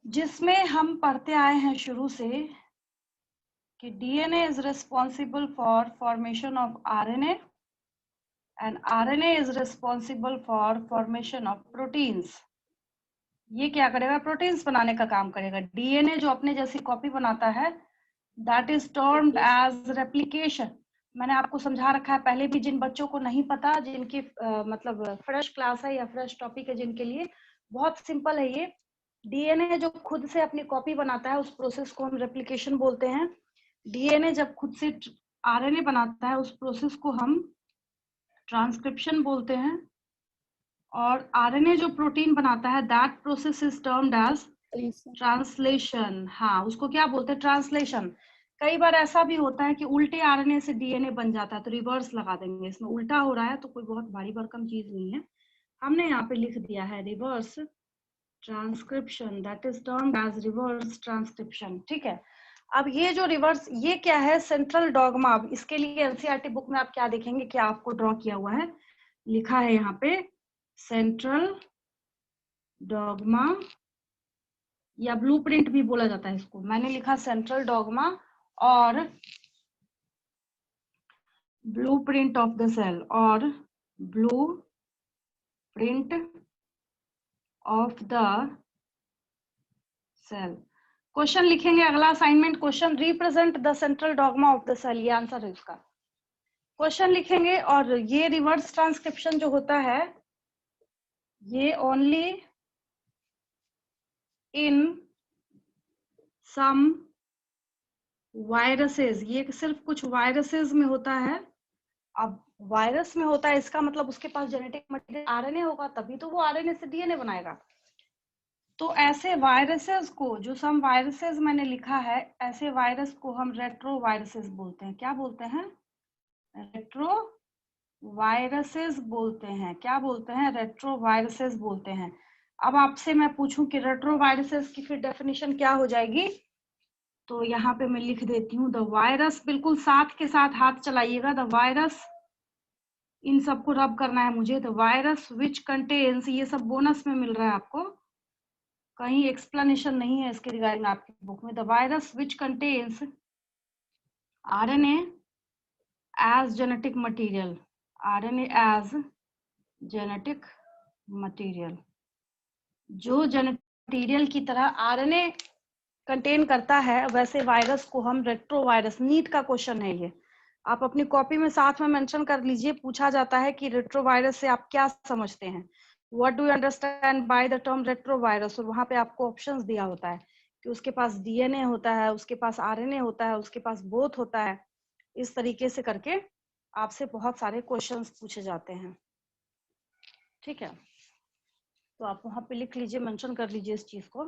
जिसमें हम पढ़ते आए हैं शुरू से कि DNA is responsible for formation of RNA and RNA is responsible for formation of proteins. ये क्या करेगा, प्रोटीन्स बनाने का काम करेगा। डीएनए जो अपने जैसी कॉपी बनाता है, that is termed as replication. मैंने आपको समझा रखा है पहले भी, जिन बच्चों को नहीं पता, जिनकी मतलब फ्रेश क्लास है या फ्रेश टॉपिक है जिनके लिए, बहुत सिंपल है ये। डीएनए जो खुद से अपनी कॉपी बनाता है, उस प्रोसेस को हम रेप्लिकेशन बोलते हैं। डीएनए जब खुद से आरएनए बनाता है, उस प्रोसेस को हम ट्रांसक्रिप्शन बोलते हैं। और आरएनए जो प्रोटीन बनाता है, that process is termed as translation. हाँ, उसको क्या बोलते हैं, ट्रांसलेशन। कई बार ऐसा भी होता है कि उल्टे आरएनए से डीएनए बन जाता है, तो रिवर्स लगा देंगे, इसमें उल्टा हो रहा है तो कोई बहुत भारी भरकम चीज नहीं है, हमने यहाँ पे लिख दिया है reverse transcription, that is termed as reverse transcription. ठीक है, अब ये जो रिवर्स, ये क्या है, सेंट्रल डॉगमा। अब इसके लिए एनसीईआरटी बुक में आप क्या देखेंगे, क्या आपको ड्रॉ किया हुआ है, लिखा है यहाँ पे सेंट्रल डॉगमा, या ब्लूप्रिंट भी बोला जाता है इसको। मैंने लिखा सेंट्रल डॉगमा और ब्लूप्रिंट ऑफ द सेल, और blueprint of the cell. Question लिखेंगे, अगला assignment question, represent the central dogma of the cell, ये आंसर है इसका। क्वेश्चन लिखेंगे, और ये रिवर्स ट्रांसक्रिप्शन जो होता है, ये ओनली इन सम वायरसेस, ये सिर्फ कुछ वायरसेस में होता है। अब वायरस में होता है, इसका मतलब उसके पास जेनेटिक मटेरियल आरएनए होगा, तभी तो वो आरएनए से डीएनए बनाएगा। तो ऐसे वायरसेस को, जो सम वायरसेस मैंने लिखा है, ऐसे वायरस को हम रेट्रो वायरसेस बोलते हैं। क्या बोलते हैं, रेट्रो वायरसेस बोलते हैं। क्या बोलते हैं, रेट्रो वायरसेस बोलते हैं। अब आपसे मैं पूछूं कि रेट्रो वायरसेस की फिर डेफिनेशन क्या हो जाएगी, तो यहाँ पे मैं लिख देती हूँ, द वायरस, बिल्कुल साथ के साथ हाथ चलाइएगा, द वायरस, इन सबको रब करना है मुझे, द वायरस विच कंटेन्स, ये सब बोनस में मिल रहा है आपको, कहीं एक्सप्लेनेशन नहीं है इसके रिगार्डिंग आपकी बुक में। The virus which contains RNA as genetic material, RNA as genetic material, जो जेनेटिक मटेरियल की तरह आरएनए कंटेन करता है, वैसे वायरस को हम रेट्रो वायरस, नीट का क्वेश्चन है ये, आप अपनी कॉपी में साथ में मेंशन कर लीजिए। पूछा जाता है कि रेट्रो वायरस से आप क्या समझते हैं, what do you understand by the term retro virus, और वहां पे आपको ऑप्शंस दिया होता है। कि उसके पास डीएनए होता है, उसके पास आरएनए होता है, उसके पास बोथ होता है। इस तरीके से करके आपसे बहुत सारे क्वेश्चंस पूछे जाते हैं, ठीक है। तो आप वहां पे लिख लीजिए, मेंशन कर लीजिए इस चीज को।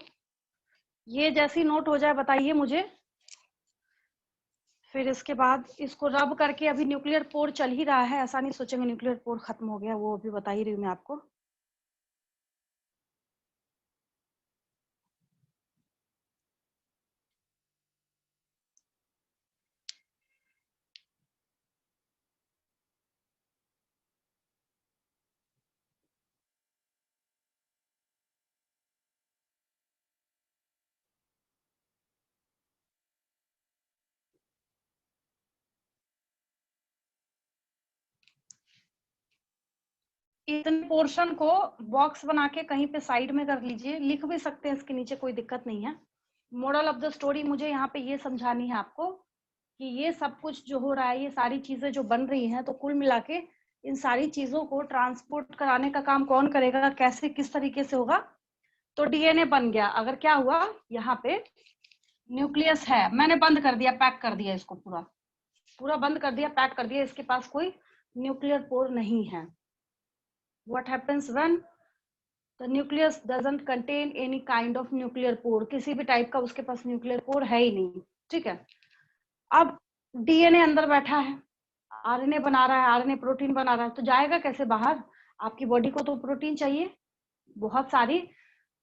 ये जैसी नोट हो जाए बताइए मुझे। फिर इसके बाद इसको रब करके, अभी न्यूक्लियर पोर चल ही रहा है, ऐसा नहीं सोचेंगे न्यूक्लियर पोर खत्म हो गया, वो अभी बता ही रही हूँ मैं आपको। इतने पोर्शन को बॉक्स बना के कहीं पे साइड में कर लीजिए, लिख भी सकते हैं इसके नीचे, कोई दिक्कत नहीं है। मोरल ऑफ द स्टोरी मुझे यहाँ पे ये समझानी है आपको कि ये सब कुछ जो हो रहा है, ये सारी चीजें जो बन रही हैं, तो कुल मिला के इन सारी चीजों को ट्रांसपोर्ट कराने का काम कौन करेगा, कैसे, किस तरीके से होगा। तो डीएनए बन गया। अगर क्या हुआ, यहाँ पे न्यूक्लियस है, मैंने बंद कर दिया, पैक कर दिया इसको, पूरा पूरा बंद कर दिया, पैक कर दिया, इसके पास कोई न्यूक्लियर पोर नहीं है। What happens when the nucleus doesn't contain any kind of nuclear pore? किसी भी टाइप का उसके पास न्यूक्लियर पोर है ही नहीं, ठीक है। अब डीएनए अंदर बैठा है, आरएनए बना रहा है, आरएनए प्रोटीन बना रहा है, तो जाएगा कैसे बाहर? आपकी बॉडी को तो प्रोटीन चाहिए, बहुत सारी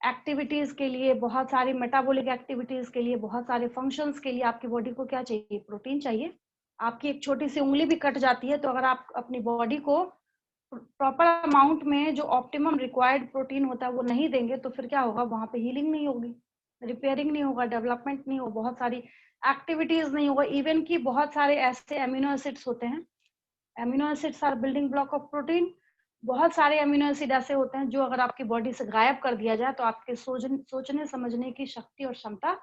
एक्टिविटीज के लिए, बहुत सारी मेटाबॉलिक एक्टिविटीज के लिए, बहुत सारे फंक्शंस के लिए आपकी बॉडी को क्या चाहिए? प्रोटीन चाहिए। आपकी एक छोटी सी उंगली भी कट जाती है, तो अगर आप अपनी बॉडी को प्रॉपर अमाउंट में जो ऑप्टिमम रिक्वायर्ड प्रोटीन होता है वो नहीं देंगे, तो फिर क्या होगा? वहां पे हीलिंग नहीं होगी, रिपेयरिंग नहीं होगा, डेवलपमेंट नहीं होगा, बहुत सारी एक्टिविटीज नहीं होगा। इवन कि बहुत सारे ऐसे अमीनो एसिड्स होते हैं, amino acids are building block of protein. बहुत सारे अमीनो एसिड ऐसे होते हैं जो अगर आपकी बॉडी से गायब कर दिया जाए तो आपके सोचने समझने की शक्ति और क्षमता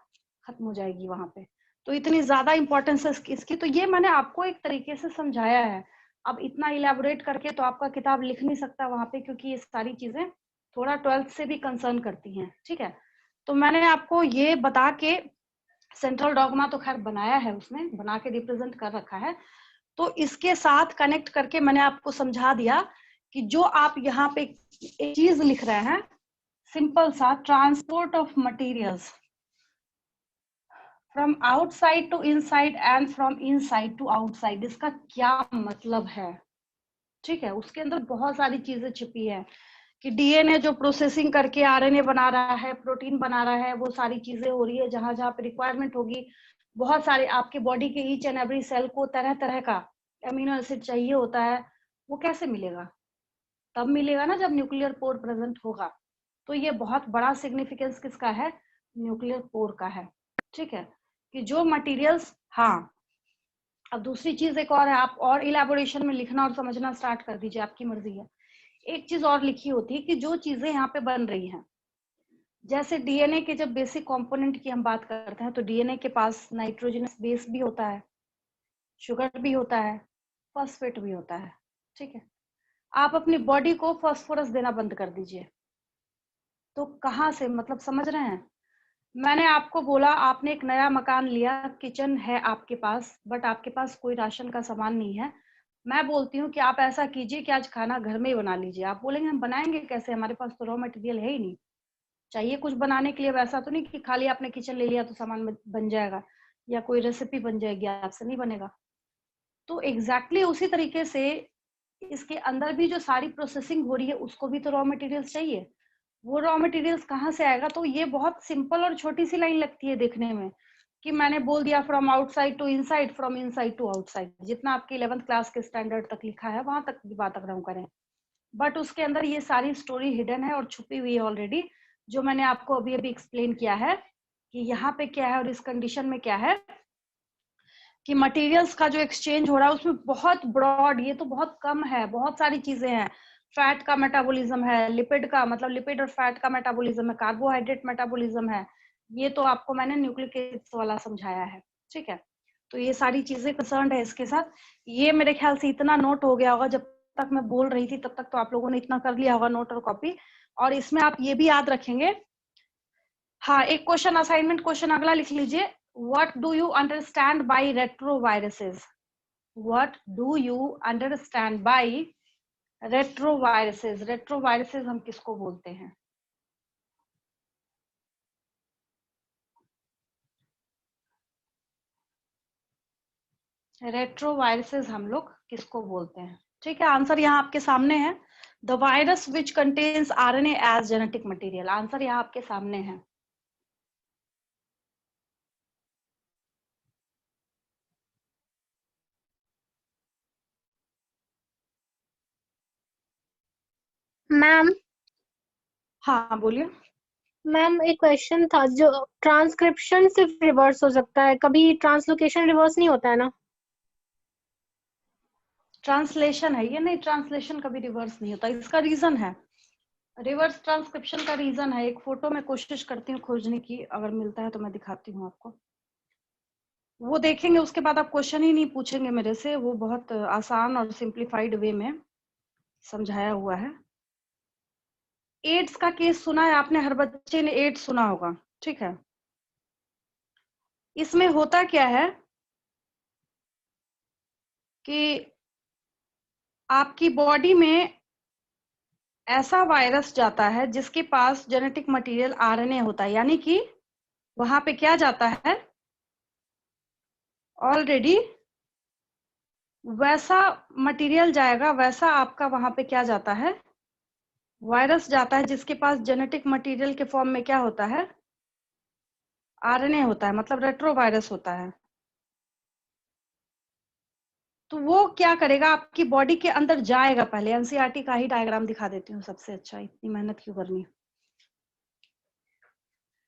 खत्म हो जाएगी वहां पे। तो इतनी ज्यादा इंपॉर्टेंस है इसकी। तो ये मैंने आपको एक तरीके से समझाया है। अब इतना इलेबोरेट करके तो आपका किताब लिख नहीं सकता वहां पे, क्योंकि ये सारी चीजें थोड़ा 12th से भी कंसर्न करती हैं, ठीक है। तो मैंने आपको ये बता के, सेंट्रल डॉगमा तो खैर बनाया है, उसने बना के रिप्रेजेंट कर रखा है, तो इसके साथ कनेक्ट करके मैंने आपको समझा दिया कि जो आप यहाँ पे एक चीज लिख रहे हैं, सिंपल सा, transport of materials from outside to inside and from inside to outside, इसका क्या मतलब है, ठीक है। उसके अंदर बहुत सारी चीजें छिपी है कि डीएनए जो प्रोसेसिंग करके आरएनए बना रहा है, प्रोटीन बना रहा है, वो सारी चीजें हो रही है जहां जहां पे रिक्वायरमेंट होगी। बहुत सारे आपके बॉडी के ईच एंड एवरी सेल को तरह तरह का अमीनो एसिड चाहिए होता है, वो कैसे मिलेगा? तब मिलेगा ना जब न्यूक्लियर पोर प्रेजेंट होगा। तो ये बहुत बड़ा सिग्निफिकेंस किसका है? न्यूक्लियर पोर का है, ठीक है। कि जो मटेरियल्स, हाँ, अब दूसरी चीज एक और है, आप और इलेबोरेशन में लिखना और समझना स्टार्ट कर दीजिए, आपकी मर्जी है। एक चीज और लिखी होती है कि जो चीजें यहाँ पे बन रही हैं, जैसे डीएनए के जब बेसिक कंपोनेंट की हम बात करते हैं, तो डीएनए के पास नाइट्रोजनस बेस भी होता है, शुगर भी होता है, फॉस्फेट भी होता है, ठीक है। आप अपनी बॉडी को फास्फोरस देना बंद कर दीजिए, तो कहाँ से, मतलब समझ रहे हैं? मैंने आपको बोला, आपने एक नया मकान लिया, किचन है आपके पास, बट आपके पास कोई राशन का सामान नहीं है। मैं बोलती हूँ कि आप ऐसा कीजिए कि आज खाना घर में ही बना लीजिए। आप बोलेंगे हम बनाएंगे कैसे, हमारे पास तो रॉ मटेरियल है ही नहीं। चाहिए कुछ बनाने के लिए, वैसा तो नहीं कि खाली आपने किचन ले लिया तो सामान बन जाएगा या कोई रेसिपी बन जाएगी, आपसे नहीं बनेगा। तो एग्जैक्टली उसी तरीके से इसके अंदर भी जो सारी प्रोसेसिंग हो रही है, उसको भी तो रॉ मटेरियल्स चाहिए। वो रॉ मटेरियल्स कहाँ से आएगा? तो ये बहुत सिंपल और छोटी सी लाइन लगती है देखने में, कि मैंने बोल दिया from outside to inside, from inside to outside, जितना आपके 11th क्लास के स्टैंडर्ड तक लिखा है वहां तक की बात अगर हम करें। बट उसके अंदर ये सारी स्टोरी हिडन है और छुपी हुई है ऑलरेडी, जो मैंने आपको अभी अभी एक्सप्लेन किया है कि यहाँ पे क्या है और इस कंडीशन में क्या है, कि मटेरियल्स का जो एक्सचेंज हो रहा है उसमें बहुत ब्रॉड, ये तो बहुत कम है, बहुत सारी चीजें हैं। फैट का मेटाबॉलिज्म है, लिपिड का, मतलब लिपिड और फैट का मेटाबॉलिज्म है, कार्बोहाइड्रेट मेटाबॉलिज्म है। ये तो आपको मैंने न्यूक्लिक एसिड्स वाला समझाया है, ठीक है। तो ये सारी चीजें कंसर्न है इसके साथ। ये मेरे ख्याल से इतना नोट हो गया होगा, जब तक मैं बोल रही थी तब तक तो आप लोगों ने इतना कर लिया होगा नोट और कॉपी। और इसमें आप ये भी याद रखेंगे हाँ, एक क्वेश्चन असाइनमेंट क्वेश्चन अगला लिख लीजिए। What do you understand bye retroviruses? What do you understand bye retroviruses? Retroviruses हम किसको बोलते हैं? रेट्रोवायरसेस हम लोग किसको बोलते हैं? ठीक है, आंसर यहाँ आपके सामने है। The virus which contains RNA as genetic material. Answer यहाँ आपके सामने है। मैम हाँ बोलिए। मैम एक क्वेश्चन था, जो ट्रांसक्रिप्शन सिर्फ रिवर्स हो सकता है, कभी ट्रांसलोकेशन रिवर्स नहीं होता है ना? ट्रांसलेशन है ये, नहीं ट्रांसलेशन कभी रिवर्स नहीं होता। इसका रीजन है, रिवर्स ट्रांसक्रिप्शन का रीजन है। एक फोटो में कोशिश करती हूँ खोजने की, अगर मिलता है तो मैं दिखाती हूँ आपको। वो देखेंगे उसके बाद आप क्वेश्चन ही नहीं पूछेंगे मेरे से। वो बहुत आसान और सिंप्लीफाइड वे में समझाया हुआ है। एड्स का केस सुना है आपने? हर बच्चे ने एड्स सुना होगा, ठीक है। इसमें होता क्या है कि आपकी बॉडी में ऐसा वायरस जाता है जिसके पास जेनेटिक मटेरियल आरएनए होता है, यानी कि वहां पे क्या जाता है, ऑलरेडी वैसा मटेरियल जाएगा, वैसा आपका वहां पे क्या जाता है, वायरस जाता है जिसके पास जेनेटिक मटेरियल के फॉर्म में क्या होता है, आरएनए होता है, मतलब रेट्रोवायरस होता है। तो वो क्या करेगा, आपकी बॉडी के अंदर जाएगा। पहले एनसीईआरटी का ही डायग्राम दिखा देती हूँ सबसे अच्छा, इतनी मेहनत क्यों करनी।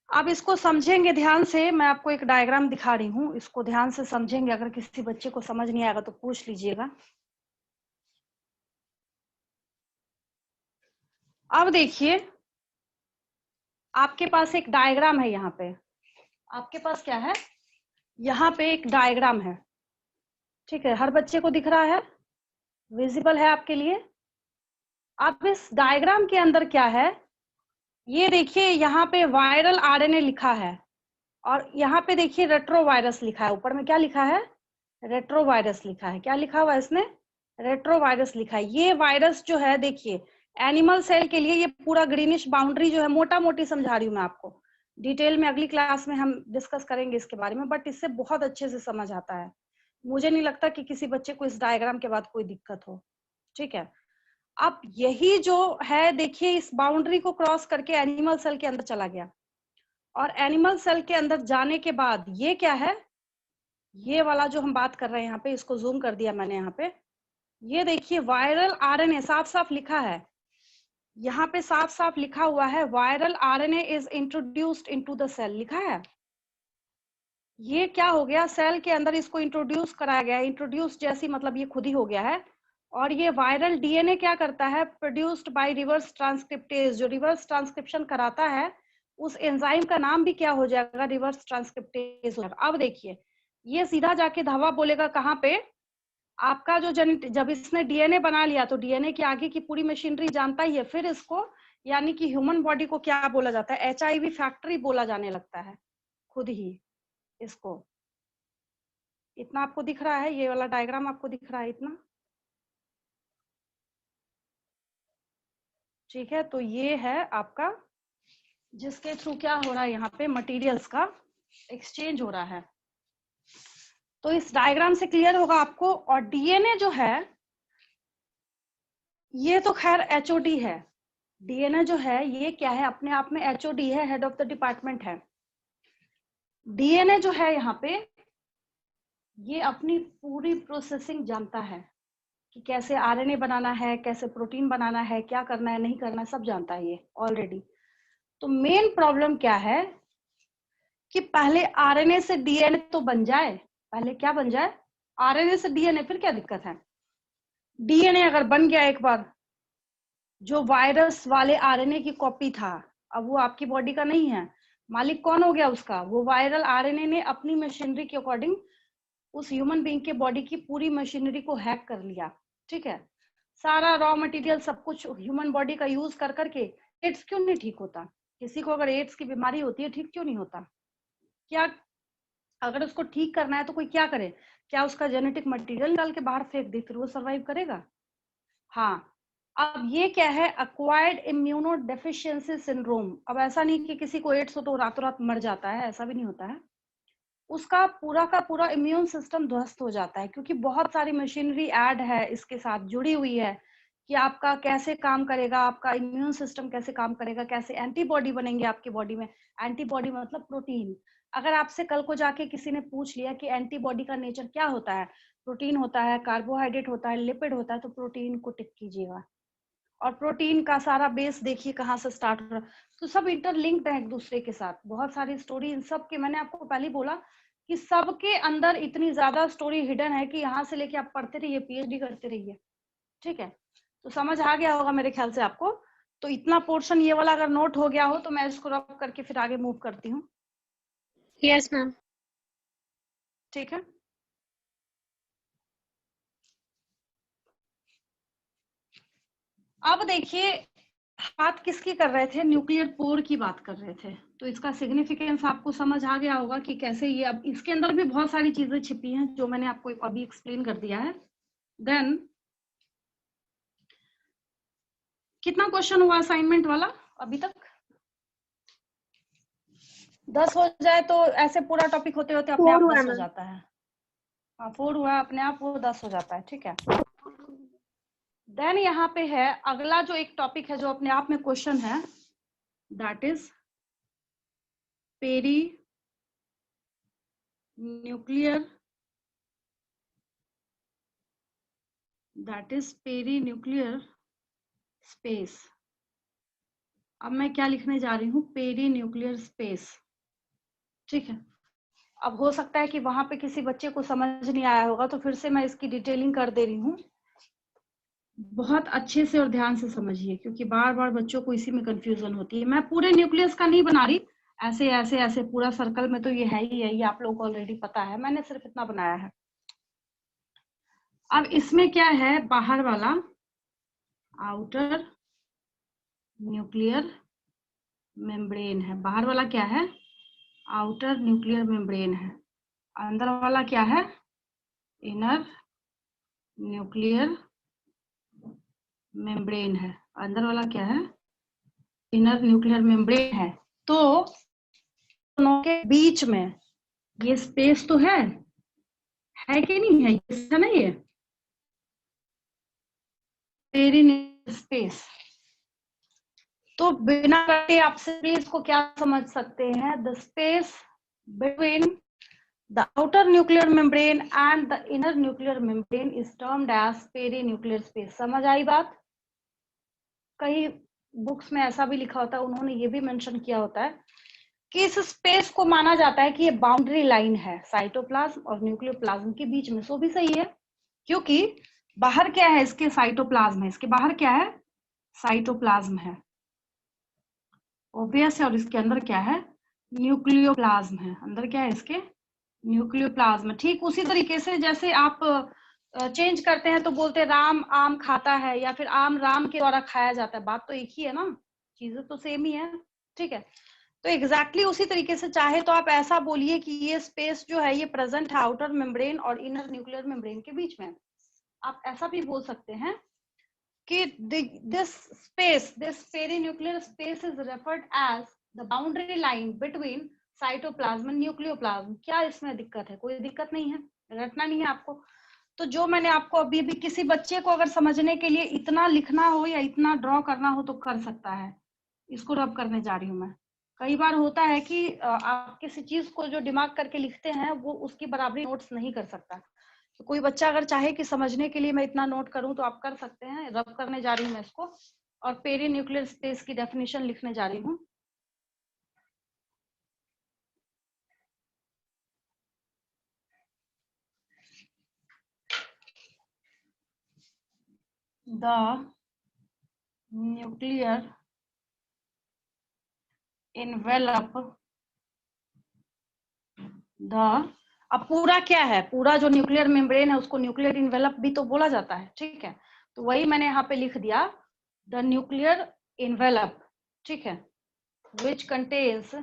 आप इसको समझेंगे ध्यान से, मैं आपको एक डायग्राम दिखा रही हूँ, इसको ध्यान से समझेंगे। अगर किसी बच्चे को समझ नहीं आएगा तो पूछ लीजिएगा। अब देखिए, आपके पास एक डायग्राम है। यहाँ पे आपके पास क्या है, यहाँ पे एक डायग्राम है, ठीक है। हर बच्चे को दिख रहा है, विजिबल है आपके लिए। अब इस डायग्राम के अंदर क्या है, ये देखिए, यहाँ पे वायरल आरएनए लिखा है और यहाँ पे देखिए रेट्रोवायरस लिखा है। ऊपर में क्या लिखा है, रेट्रोवायरस लिखा है। क्या लिखा हुआ है इसमें, रेट्रोवायरस लिखा है। ये वायरस जो है, देखिए एनिमल सेल के लिए ये पूरा ग्रीनिश बाउंड्री जो है, मोटा मोटी समझा रही हूँ मैं आपको, डिटेल में अगली क्लास में हम डिस्कस करेंगे इसके बारे में, बट इससे बहुत अच्छे से समझ आता है। मुझे नहीं लगता कि किसी बच्चे को इस डायग्राम के बाद कोई दिक्कत हो, ठीक है। अब यही जो है, देखिए इस बाउंड्री को क्रॉस करके एनिमल सेल के अंदर चला गया, और एनिमल सेल के अंदर जाने के बाद ये क्या है, ये वाला जो हम बात कर रहे हैं यहाँ पे, इसको जूम कर दिया मैंने यहाँ पे। ये देखिए वायरल आरएनए साफ साफ लिखा है, यहाँ पे साफ साफ लिखा हुआ है, viral RNA is introduced into the cell, लिखा है। ये क्या हो गया, सेल के अंदर इसको इंट्रोड्यूस कराया गया। इंट्रोड्यूस जैसी मतलब ये खुद ही हो गया है। और ये वायरल डीएनए क्या करता है, प्रोड्यूस्ड बाय रिवर्स ट्रांसक्रिप्टेज, जो रिवर्स ट्रांसक्रिप्शन कराता है, उस एंजाइम का नाम भी क्या हो जाएगा, रिवर्स ट्रांसक्रिप्टेज। अब देखिए, ये सीधा जाके धावा बोलेगा कहाँ पे, आपका जो जब इसने डीएनए बना लिया तो डीएनए की आगे की पूरी मशीनरी जानता ही है। फिर इसको, यानी कि ह्यूमन बॉडी को क्या बोला जाता है, एचआईवी फैक्ट्री बोला जाने लगता है खुद ही इसको। इतना आपको दिख रहा है, ये वाला डायग्राम आपको दिख रहा है इतना, ठीक है। तो ये है आपका, जिसके थ्रू क्या हो रहा है, यहाँ पे मटेरियल्स का एक्सचेंज हो रहा है। तो इस डायग्राम से क्लियर होगा आपको। और डीएनए जो है, ये तो खैर एचओडी है। डीएनए जो है ये क्या है, अपने आप में एचओडी है, हेड ऑफ द डिपार्टमेंट है। डीएनए जो है यहाँ पे, ये अपनी पूरी प्रोसेसिंग जानता है कि कैसे आरएनए बनाना है, कैसे प्रोटीन बनाना है, क्या करना है, नहीं करना है, सब जानता है ये ऑलरेडी। तो मेन प्रॉब्लम क्या है कि पहले आरएनए से डीएनए तो बन जाए, पहले क्या बन जाए, आरएनए से डीएनए, फिर क्या दिक्कत है। डीएनए अगर बन गया एक बार, जो वायरस वाले आरएनए की कॉपी था, अब वो आपकी बॉडी का नहीं है, मालिक कौन हो गया उसका, वो वायरल आरएनए ने अपनी मशीनरी के अकॉर्डिंग उस ह्यूमन बीइंग के बॉडी की पूरी मशीनरी को हैक कर लिया, ठीक है। सारा रॉ मटेरियल सब कुछ ह्यूमन बॉडी का यूज कर करके एड्स क्यों नहीं ठीक होता, किसी को अगर एड्स की बीमारी होती है, ठीक क्यों नहीं होता? क्या अगर उसको ठीक करना है तो कोई क्या करे? क्या उसका जेनेटिक मटेरियल डाल के बाहर फेंक दे, फिर वो सरवाइव करेगा? हाँ। अब ये क्या है? Acquired immuno deficiency syndrome. अब ऐसा नहीं कि किसी को एड्स हो तो रातों रात मर जाता है, ऐसा भी नहीं होता है। उसका पूरा का पूरा इम्यून सिस्टम ध्वस्त हो जाता है, क्योंकि बहुत सारी मशीनरी ऐड है इसके साथ जुड़ी हुई है कि आपका कैसे काम करेगा, आपका इम्यून सिस्टम कैसे काम करेगा, कैसे एंटीबॉडी बनेंगे आपकी बॉडी में। एंटीबॉडी मतलब प्रोटीन। अगर आपसे कल को जाके किसी ने पूछ लिया कि एंटीबॉडी का नेचर क्या होता है, प्रोटीन होता है, कार्बोहाइड्रेट होता है, लिपिड होता है, तो प्रोटीन को टिक कीजिएगा। और प्रोटीन का सारा बेस देखिए कहाँ से स्टार्ट हो रहा है। तो सब इंटरलिंक्ड है एक दूसरे के साथ, बहुत सारी स्टोरी इन सब के। मैंने आपको पहले ही बोला कि सबके अंदर इतनी ज्यादा स्टोरी हिडन है कि यहाँ से लेके आप पढ़ते रहिए, पीएचडी करते रहिए। ठीक है, तो समझ आ गया होगा मेरे ख्याल से आपको। तो इतना पोर्शन ये वाला अगर नोट हो गया हो तो मैं इसको रब करके फिर आगे मूव करती हूँ। Yes ma'am. ठीक है, अब देखिए बात किसकी कर रहे थे? न्यूक्लियर पोर की बात कर रहे थे। तो इसका सिग्निफिकेंस आपको समझ आ गया होगा कि कैसे ये, अब इसके अंदर भी बहुत सारी चीजें छिपी हैं जो मैंने आपको अभी एक्सप्लेन कर दिया है। देन कितना क्वेश्चन हुआ असाइनमेंट वाला अभी तक? 10 हो जाए तो ऐसे पूरा टॉपिक होते होते अपने आप 10 हो जाता है। हाँ 4 हुआ अपने आप, वो 10 हो जाता है। ठीक है, देन यहाँ पे है अगला जो एक टॉपिक है जो अपने आप में क्वेश्चन है, that is peri nuclear, that is peri nuclear space. अब मैं क्या लिखने जा रही हूँ? Peri nuclear space. ठीक है, अब हो सकता है कि वहां पे किसी बच्चे को समझ नहीं आया होगा, तो फिर से मैं इसकी डिटेलिंग कर दे रही हूँ। बहुत अच्छे से और ध्यान से समझिए, क्योंकि बार बार बच्चों को इसी में कंफ्यूजन होती है। मैं पूरे न्यूक्लियस का नहीं बना रही, ऐसे ऐसे ऐसे पूरा सर्कल में तो ये है ही है, ये आप लोगों को ऑलरेडी पता है, मैंने सिर्फ इतना बनाया है। अब इसमें क्या है? बाहर वाला आउटर न्यूक्लियर मेम्ब्रेन है। बाहर वाला क्या है? आउटर न्यूक्लियर मेम्ब्रेन है। अंदर वाला क्या है? इनर न्यूक्लियर मेम्ब्रेन है। अंदर वाला क्या है? इनर न्यूक्लियर मेम्ब्रेन है। तो दोनों के बीच में ये स्पेस तो है कि नहीं है? ये ना, ये पेरिनियल स्पेस। तो बिना कटे आपसे प्लीज को क्या समझ सकते हैं? The space between the outer nuclear membrane and the inner nuclear membrane is termed as perinuclear space। समझ आई बात? कई बुक्स में ऐसा भी लिखा होता है, उन्होंने ये भी मेंशन किया होता है कि इस स्पेस को माना जाता है कि ये बाउंड्री लाइन है साइटोप्लाज्म और न्यूक्लियोप्लाज्म के बीच में। सो भी सही है, क्योंकि बाहर क्या है? इसके साइटोप्लाज्म है, इसके बाहर क्या है? साइटोप्लाज्म है, ऑब्वियस है। और इसके अंदर क्या है? न्यूक्लियोप्लाज्म है। अंदर क्या है इसके? न्यूक्लियोप्लाज्म। ठीक उसी तरीके से जैसे आप चेंज करते हैं तो बोलते हैं राम आम खाता है, या फिर आम राम के द्वारा खाया जाता है। बात तो एक ही है ना, चीजें तो सेम ही है। ठीक है, तो एग्जैक्टली उसी तरीके से चाहे तो आप ऐसा बोलिए कि ये स्पेस जो है ये प्रेजेंट है आउटर मेम्ब्रेन और इनर न्यूक्लियर मेम्ब्रेन के बीच में। आप ऐसा भी बोल सकते हैं कि this space, this perinuclear space is referred as the boundary line between cytoplasm and nucleoplasm. क्या इसमें दिक्कत है? कोई दिक्कत नहीं है, रटना नहीं है आपको। तो जो मैंने आपको अभी भी, किसी बच्चे को अगर समझने के लिए इतना लिखना हो या इतना ड्रॉ करना हो तो कर सकता है। इसको रब करने जा रही हूँ मैं। कई बार होता है कि आप किसी चीज को जो दिमाग करके लिखते हैं वो उसकी बराबरी नोट्स नहीं कर सकता। तो कोई बच्चा अगर चाहे कि समझने के लिए मैं इतना नोट करूं तो आप कर सकते हैं। रब करने जा रही हूँ मैं इसको, और पेरी न्यूक्लियर स्पेस की डेफिनेशन लिखने जा रही हूँ। द न्यूक्लियर इनवेलप द, अब पूरा क्या है? पूरा जो न्यूक्लियर मेम्ब्रेन है उसको न्यूक्लियर इनवेलप भी तो बोला जाता है। ठीक है, तो वही मैंने यहाँ पे लिख दिया, द न्यूक्लियर इनवेलप। ठीक है, which contains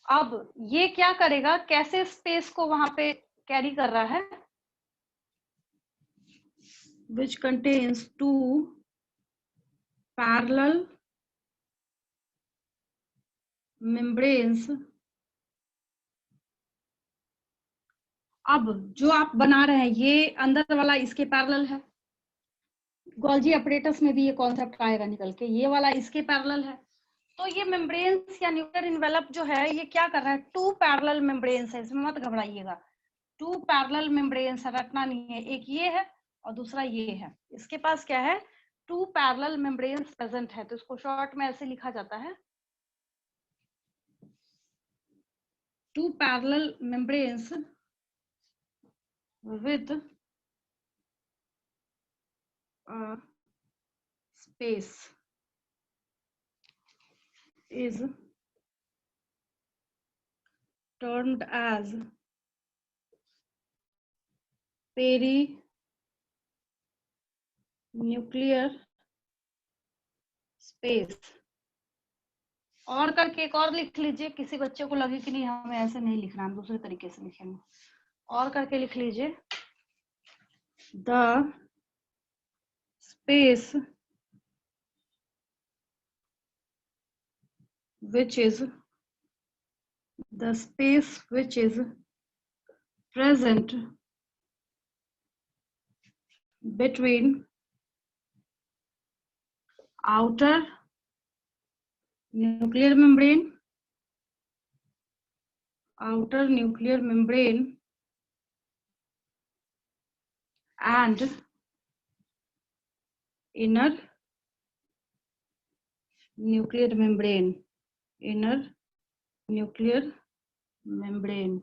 अब ये क्या करेगा, कैसे स्पेस को वहां पे कैरी कर रहा है, which contains two parallel membranes। अब जो आप बना रहे हैं ये अंदर वाला इसके पैरेलल है, गोल्जी ऑपरेटर्स में भी ये कॉन्सेप्ट आएगा निकल के, ये वाला इसके पैरेलल है। तो ये मेम्ब्रेन्स या न्यूक्लियर इन्वेलप जो है ये क्या कर रहा है, टू पैरेलल मेम्ब्रेन्स है, इसमें मत घबराइएगा, टू पैरेलल मेम्ब्रेन्स है, रटना नहीं है, एक ये है और दूसरा ये है। इसके पास क्या है, टू पैरेलल मेम्ब्रेन्स प्रेजेंट है, तो इसको शॉर्ट में ऐसे लिखा जाता है, two parallel membranes with space is termed as perinuclear space। और करके एक और लिख लीजिए, किसी बच्चे को लगे कि नहीं हमें ऐसे नहीं लिखना, हम दूसरे तरीके से लिखेंगे, और करके लिख लीजिए, the space which is present between outer nuclear membrane and inner nuclear membrane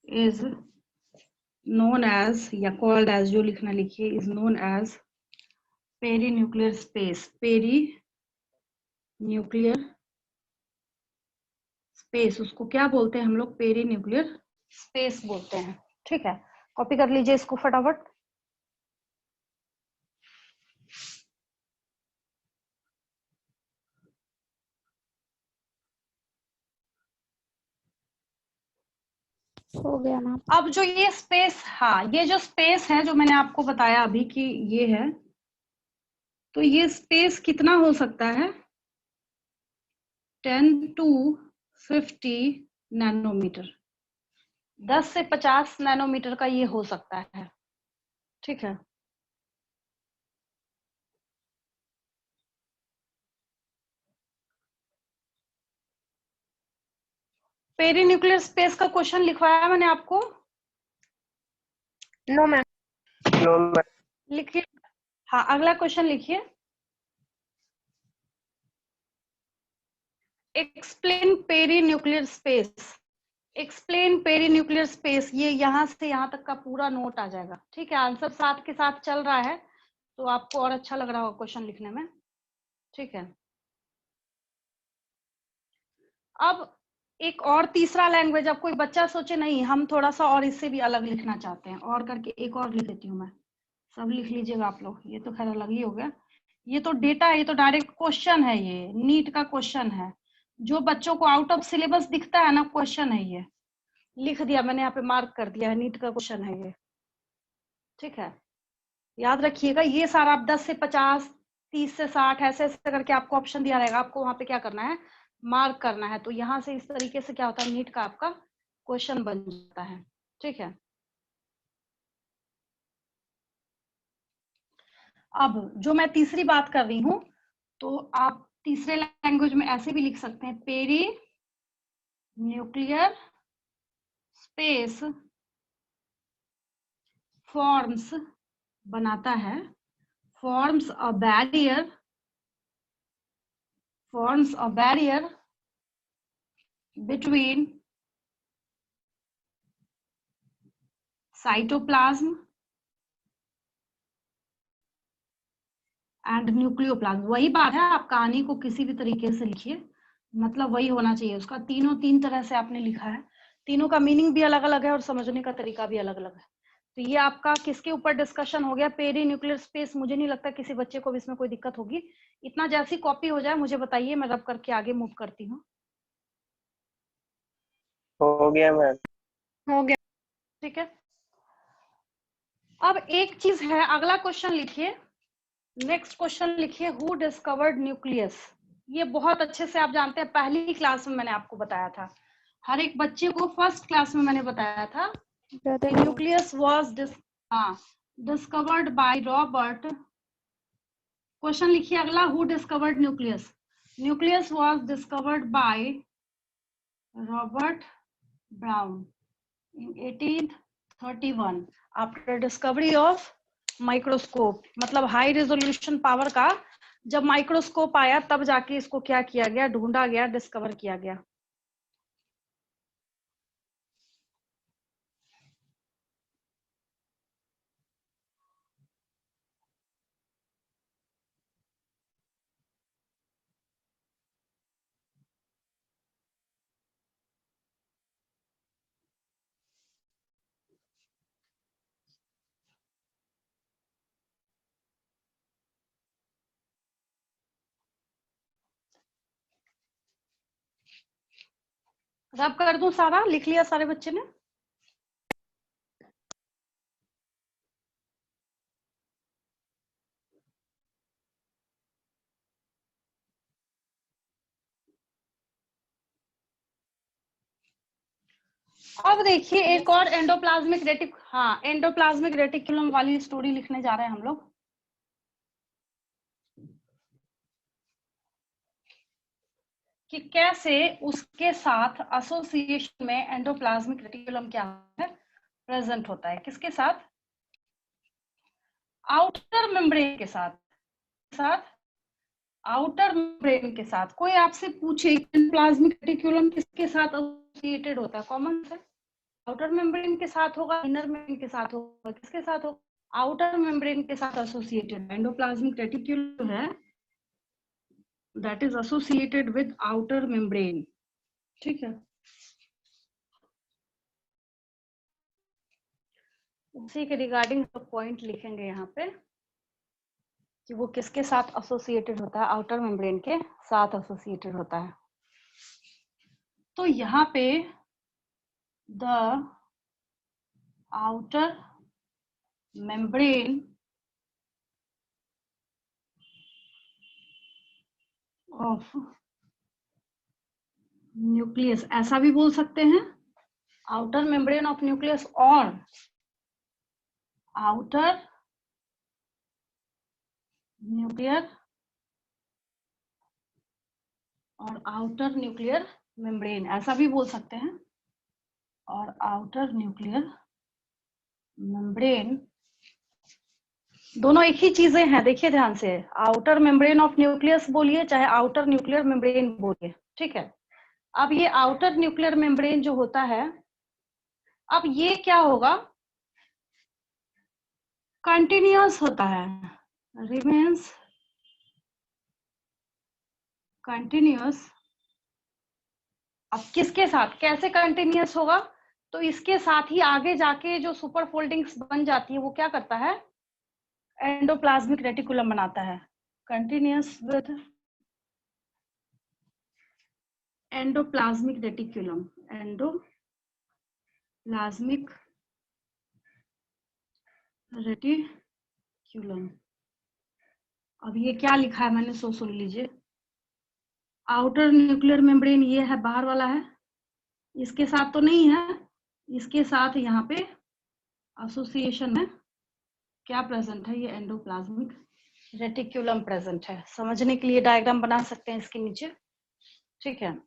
is known as या called as, जो लिखना लिखिए, is known as perinuclear space। perinuclear space उसको क्या बोलते हैं हम लोग, perinuclear space बोलते हैं। ठीक है, कॉपी कर लीजिए इसको फटाफट। हो गया मैम। अब जो ये स्पेस, हाँ ये जो स्पेस है जो मैंने आपको बताया अभी कि ये है, तो ये स्पेस कितना हो सकता है, 10 to 50 नैनोमीटर, 10 से 50 नैनोमीटर का ये हो सकता है। ठीक है, पेरीन्यूक्लियर स्पेस का क्वेश्चन लिखवाया मैंने आपको? No ma'am. लिखिए, हाँ अगला क्वेश्चन लिखिए, explain perinuclear space. Explain perinuclear space, ये यहाँ से यहाँ तक का पूरा नोट आ जाएगा। ठीक है, आंसर साथ के साथ चल रहा है तो आपको और अच्छा लग रहा होगा क्वेश्चन लिखने में। ठीक है, अब एक और तीसरा लैंग्वेज, अब कोई बच्चा सोचे नहीं हम थोड़ा सा और इससे भी अलग लिखना चाहते हैं, और करके एक और लिख देती हूँ मैं, सब लिख लीजिएगा आप लोग, ये तो खैर अलग ही हो गया, ये तो डेटा है, ये तो डायरेक्ट क्वेश्चन है, ये नीट का क्वेश्चन है, जो बच्चों को आउट ऑफ सिलेबस दिखता है ना क्वेश्चन है, ये लिख दिया मैंने यहाँ पे, मार्क कर दिया है, नीट का क्वेश्चन है ये। ठीक है, याद रखिएगा, ये सारा आप 10 से 50, 30 से 60 ऐसे ऐसे करके आपको ऑप्शन दिया रहेगा, आपको वहां पे क्या करना है, मार्क करना है। तो यहाँ से इस तरीके से क्या होता है, नीट का आपका क्वेश्चन बन जाता है। ठीक है, अब जो मैं तीसरी बात कर रही हूँ, तो आप तीसरे लैंग्वेज में ऐसे भी लिख सकते हैं, पेरी न्यूक्लियर स्पेस फॉर्म्स, बनाता है, forms a barrier between cytoplasm and nucleoplasm. वही बात है, आप कहानी को किसी भी तरीके से लिखिए, मतलब वही होना चाहिए उसका। तीनों तीन तरह से आपने लिखा है, तीनों का मीनिंग भी अलग अलग है और समझने का तरीका भी अलग अलग है। तो ये आपका किसके ऊपर डिस्कशन हो गया? Peri nuclear space. मुझे नहीं लगता किसी बच्चे को भी इसमें कोई दिक्कत होगी। इतना जैसी कॉपी हो जाए मुझे बताइए, मैं रब करके आगे मूव करती हूँ। हो गया मैम। हो गया। ठीक है, अब एक चीज है, अगला क्वेश्चन लिखिए, नेक्स्ट क्वेश्चन लिखिए, हु डिस्कवर्ड न्यूक्लियस। ये बहुत अच्छे से आप जानते हैं, पहली क्लास में मैंने आपको बताया था, हर एक बच्चे को फर्स्ट क्लास में मैंने बताया था कि nucleus was discovered by Robert. Question लिखिए अगला, who discovered nucleus. Nucleus was discovered by Robert brown in 1831 after discovery of microscope. मतलब हाई रेजोल्यूशन पावर का जब माइक्रोस्कोप आया तब जाके इसको क्या किया गया, ढूंढा गया, डिस्कवर किया गया। रब कर दूं सारा? लिख लिया सारे बच्चे ने? अब देखिए एक और एंडोप्लाज्मिक रेटिक, हाँ एंडोप्लाज्मिक रेटिकुलम वाली स्टोरी लिखने जा रहे हैं हम लोग। कि कैसे उसके साथ एसोसिएशन में एंडोप्लाज्मिक रेटिकुलम क्या है, प्रेजेंट होता है। किसके साथ? आउटर मेम्ब्रेन के साथ आउटर मेम्ब्रेन के साथ। कोई आपसे पूछे एंडोप्लाज्मिक रेटिकुलम किसके साथ एसोसिएटेड होता है, कॉमन से आउटर मेम्ब्रेन के साथ होगा, इनर मेम्ब्रेन के साथ होगा, किसके साथ होगा? आउटर मेम्ब्रेन के साथ एसोसिएटेड। एंडोप्लाज्मिक रेटिकुलम है that is associated with outer membrane। ठीक है, उसी के रिगार्डिंग पॉइंट लिखेंगे यहाँ पे कि वो किसके साथ एसोसिएटेड होता है, आउटर मेम्ब्रेन के साथ एसोसिएटेड होता है। तो यहाँ पे the outer membrane of nucleus, ऐसा भी बोल सकते हैं, आउटर मेम्ब्रेन ऑफ न्यूक्लियस और आउटर न्यूक्लियर और आउटर न्यूक्लियर मेम्ब्रेन, ऐसा भी बोल सकते हैं। और आउटर न्यूक्लियर मेम्ब्रेन दोनों एक ही चीजें हैं, देखिए ध्यान से, आउटर मेम्ब्रेन ऑफ न्यूक्लियस बोलिए चाहे आउटर न्यूक्लियर मेम्ब्रेन बोलिए। ठीक है, अब ये आउटर न्यूक्लियर मेम्ब्रेन जो होता है, अब ये क्या होगा, कंटिन्यूअस होता है, रिमेन्स कंटिन्यूअस। अब किसके साथ, कैसे कंटिन्यूअस होगा? तो इसके साथ ही आगे जाके जो सुपर फोल्डिंग्स बन जाती है वो क्या करता है, एंडोप्लाज्मिक रेटिकुलम बनाता है। Continuous with endoplasmic reticulum, endoplasmic reticulum. अब ये क्या लिखा है मैंने, सो सुन लीजिए। आउटर न्यूक्लियर मेम्ब्रेन ये है, बाहर वाला है, इसके साथ तो नहीं है, इसके साथ यहाँ पे एसोसिएशन है, क्या प्रेजेंट है, ये एंडोप्लाज्मिक रेटिकुलम प्रेजेंट है। समझने के लिए डायग्राम बना सकते हैं इसके नीचे। ठीक है,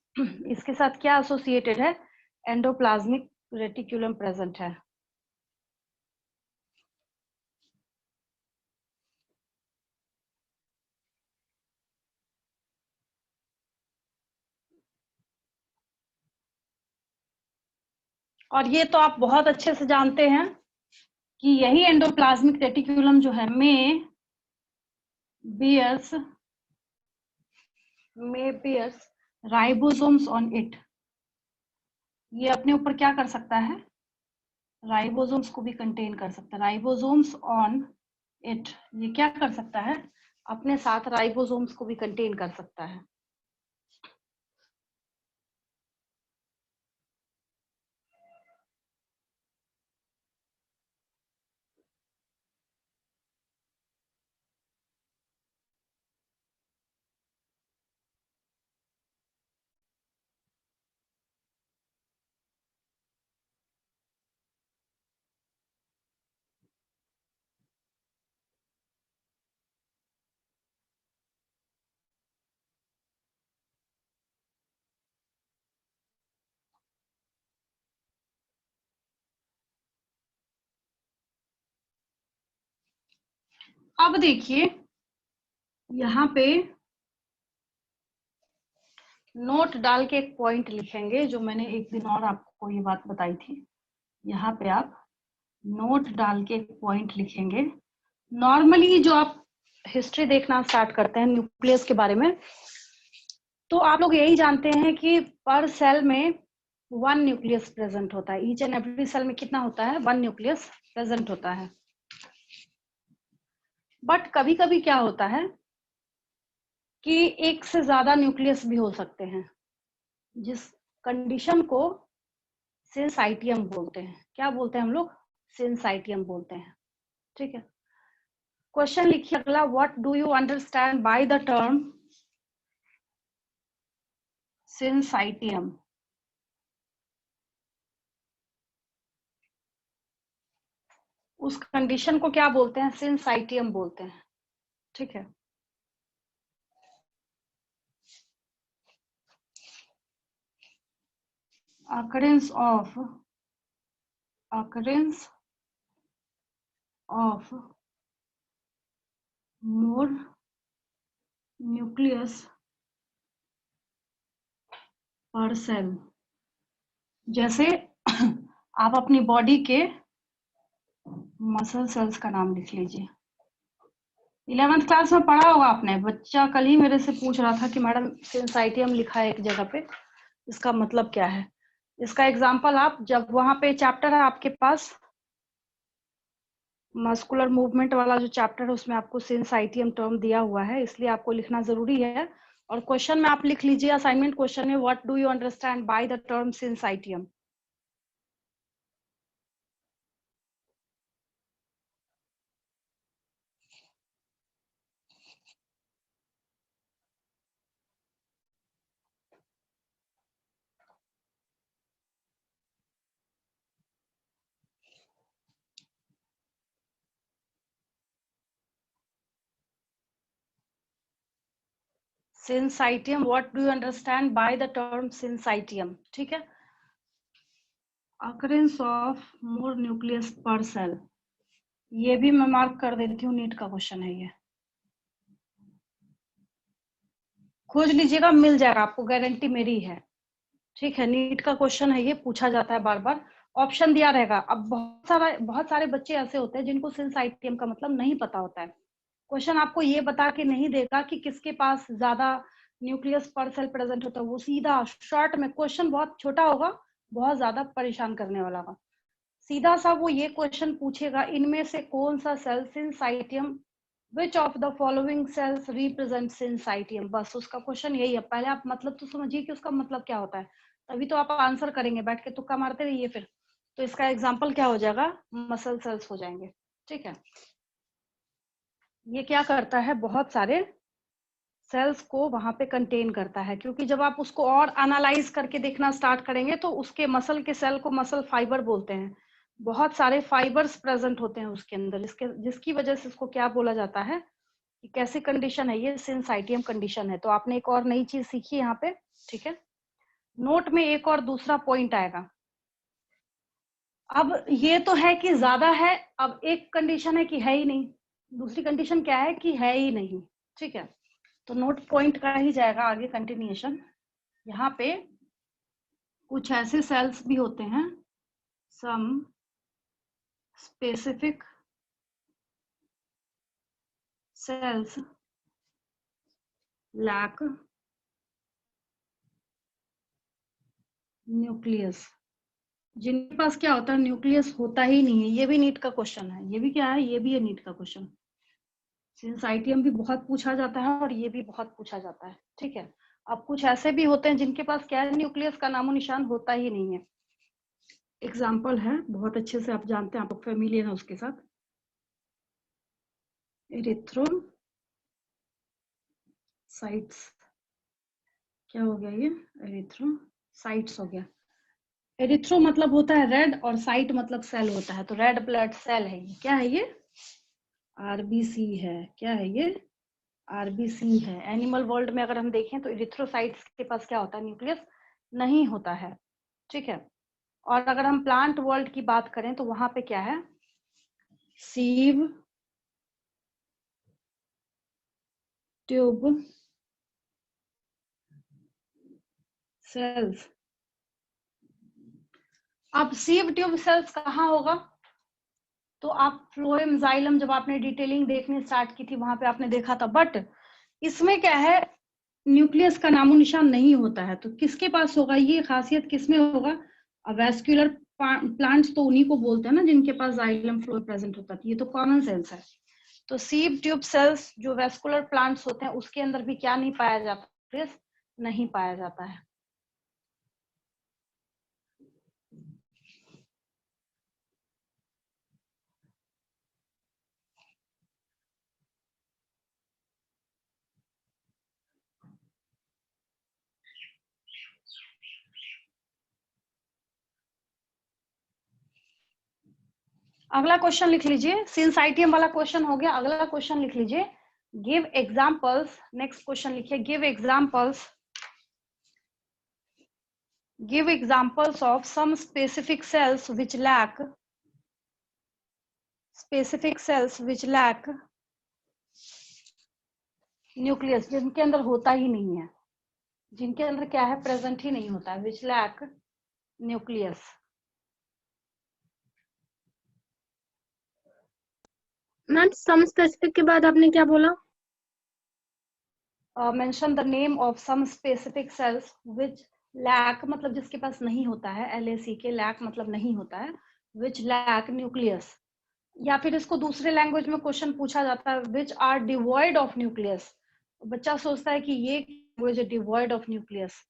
इसके साथ क्या एसोसिएटेड है, एंडोप्लाज्मिक रेटिकुलम प्रेजेंट है। और ये तो आप बहुत अच्छे से जानते हैं कि यही एंडोप्लाज्मिक रेटिकुलम जो है bears राइबोसोम्स ऑन इट। ये अपने ऊपर क्या कर सकता है, राइबोसोम्स को भी कंटेन कर सकता है। राइबोसोम्स ऑन इट, ये क्या कर सकता है, अपने साथ राइबोसोम्स को भी कंटेन कर सकता है। अब देखिए यहाँ पे नोट डाल के एक पॉइंट लिखेंगे, जो मैंने एक दिन और आपको ये बात बताई थी। यहाँ पे आप नोट डाल के एक पॉइंट लिखेंगे। नॉर्मली जो आप हिस्ट्री देखना स्टार्ट करते हैं न्यूक्लियस के बारे में, तो आप लोग यही जानते हैं कि पर सेल में 1 न्यूक्लियस प्रेजेंट होता है। ईच एंड एवरी सेल में कितना होता है, 1 न्यूक्लियस प्रेजेंट होता है। बट कभी कभी क्या होता है कि एक से ज्यादा न्यूक्लियस भी हो सकते हैं, जिस कंडीशन को सिंसाइटियम बोलते हैं। क्या बोलते हैं हम लोग, सिंसाइटियम बोलते हैं। ठीक है, क्वेश्चन लिखिए अगला, what do you understand by the term syncytium. उस कंडीशन को क्या बोलते हैं, सिंसाइटियम बोलते हैं। ठीक है, occurrence of more nucleus per cell। जैसे आप अपनी बॉडी के मसल सेल्स का नाम लिख लीजिए। 11th क्लास में पढ़ा होगा आपने। बच्चा कल ही मेरे से पूछ रहा था कि मैडम सिंसाइटियम लिखा है एक जगह पे, इसका मतलब क्या है। इसका एग्जांपल आप जब वहां पे चैप्टर है आपके पास मस्कुलर मूवमेंट वाला जो चैप्टर है, उसमें आपको सिंसाइटियम टर्म दिया हुआ है, इसलिए आपको लिखना जरूरी है। और क्वेश्चन में आप लिख लीजिए, असाइनमेंट क्वेश्चन में, what do you understand by the term syncytium. Syncytium, what do you understand by the term syncytium. ठीक है, occurrence of more nucleus per cell, ये भी मैं मार्क कर देती हूँ, नीट का क्वेश्चन है ये, खोज लीजिएगा, मिल जाएगा आपको, गारंटी मेरी है। ठीक है, नीट का क्वेश्चन है ये, पूछा जाता है बार बार, ऑप्शन दिया रहेगा। अब बहुत सारे बच्चे ऐसे होते हैं जिनको सिंसाइटियम का मतलब नहीं पता होता है। क्वेश्चन आपको ये बता के नहीं देगा कि किसके पास ज्यादा न्यूक्लियस पर सेल प्रेजेंट होता है, वो सीधा शॉर्ट में, क्वेश्चन बहुत छोटा होगा, बहुत ज्यादा परेशान करने वाला होगा, सीधा सा वो ये क्वेश्चन पूछेगा, इनमें से कौन सा cell syncytium, which of the following cells represent syncytium. बस उसका क्वेश्चन यही है। पहले आप मतलब तो समझिए कि उसका मतलब क्या होता है, तभी तो आप आंसर करेंगे, बैठ के तुक्का मारते रहिए फिर। तो इसका एग्जाम्पल क्या हो जाएगा, मसल सेल्स हो जाएंगे। ठीक है, ये क्या करता है, बहुत सारे सेल्स को वहां पे कंटेन करता है, क्योंकि जब आप उसको और एनालाइज करके देखना स्टार्ट करेंगे तो उसके मसल के सेल को मसल फाइबर बोलते हैं। बहुत सारे फाइबर्स प्रेजेंट होते हैं उसके अंदर, जिसकी वजह से उसको क्या बोला जाता है, कि कैसी कंडीशन है ये, सिंसाइटियम कंडीशन है। तो आपने एक और नई चीज सीखी यहाँ पे। ठीक है, नोट में एक और दूसरा पॉइंट आएगा। अब ये तो है कि ज्यादा है, अब एक कंडीशन है कि है ही नहीं, दूसरी कंडीशन क्या है कि है ही नहीं। ठीक है, तो नोट पॉइंट का ही जाएगा आगे कंटिन्यूएशन। यहाँ पे कुछ ऐसे सेल्स भी होते हैं, सम specific cells lack न्यूक्लियस। जिनके पास क्या होता है, न्यूक्लियस होता ही नहीं है। ये भी नीट का क्वेश्चन है, ये भी क्या है, ये भी है नीट का क्वेश्चन। सिंस आईटीएम भी बहुत पूछा जाता है और ये भी बहुत पूछा जाता है, ठीक है। अब कुछ ऐसे भी होते हैं जिनके पास क्या है, न्यूक्लियस का नामो निशान होता ही नहीं है। एग्जाम्पल है, बहुत अच्छे से आप जानते हैं, आप फेमिलियर है उसके साथ। एरिथ्रोसाइट्स, क्या हो गया ये, एरिथ्रोसाइट्स हो गया। एरिथ्रो मतलब होता है रेड और साइट मतलब सेल होता है, तो रेड ब्लड सेल है ये। क्या है ये, आरबीसी है। क्या है ये, आरबीसी है। एनिमल वर्ल्ड में अगर हम देखें तो इरिथ्रोसाइट्स के पास क्या होता है, न्यूक्लियस नहीं होता है, ठीक है। और अगर हम प्लांट वर्ल्ड की बात करें तो वहां पे क्या है, सीव ट्यूब सेल्स। अब सीव ट्यूब सेल्स कहाँ होगा, तो आप फ्लोएम जाइलम जब आपने डिटेलिंग देखनी स्टार्ट की थी वहां पे आपने देखा था। बट इसमें क्या है, न्यूक्लियस का नामो निशान नहीं होता है। तो किसके पास होगा, ये खासियत किसमें होगा, वेस्क्यूलर प्लांट्स तो उन्हीं को बोलते हैं ना जिनके पास जाइलम फ्लोएम प्रेजेंट होता है। ये तो कॉमन सेंस है। तो सीव ट्यूब सेल्स जो वेस्कुलर प्लांट्स होते हैं उसके अंदर भी क्या नहीं पाया जाता, न्यूक्लियस नहीं पाया जाता है। अगला क्वेश्चन लिख लीजिए, सिंस आईटीएम वाला क्वेश्चन हो गया, अगला क्वेश्चन लिख लीजिए, गिव एग्जांपल्स। नेक्स्ट क्वेश्चन लिखिए, give examples, give examples of some specific cells which lack, specific cells which lack nucleus, जिनके अंदर होता ही नहीं है, जिनके अंदर क्या है, प्रेजेंट ही नहीं होता है, which lack nucleus. Ma'am some specific के बाद आपने क्या बोला? Mention the name of some specific cells which lack, मतलब जिसके पास नहीं होता है, LAC के, लैक मतलब नहीं होता है, व्हिच लैक न्यूक्लियस। या फिर इसको दूसरे लैंग्वेज में क्वेश्चन पूछा जाता है, which are devoid of nucleus. बच्चा सोचता है कि ये लैंग्वेज है डिवॉइड ऑफ न्यूक्लियस,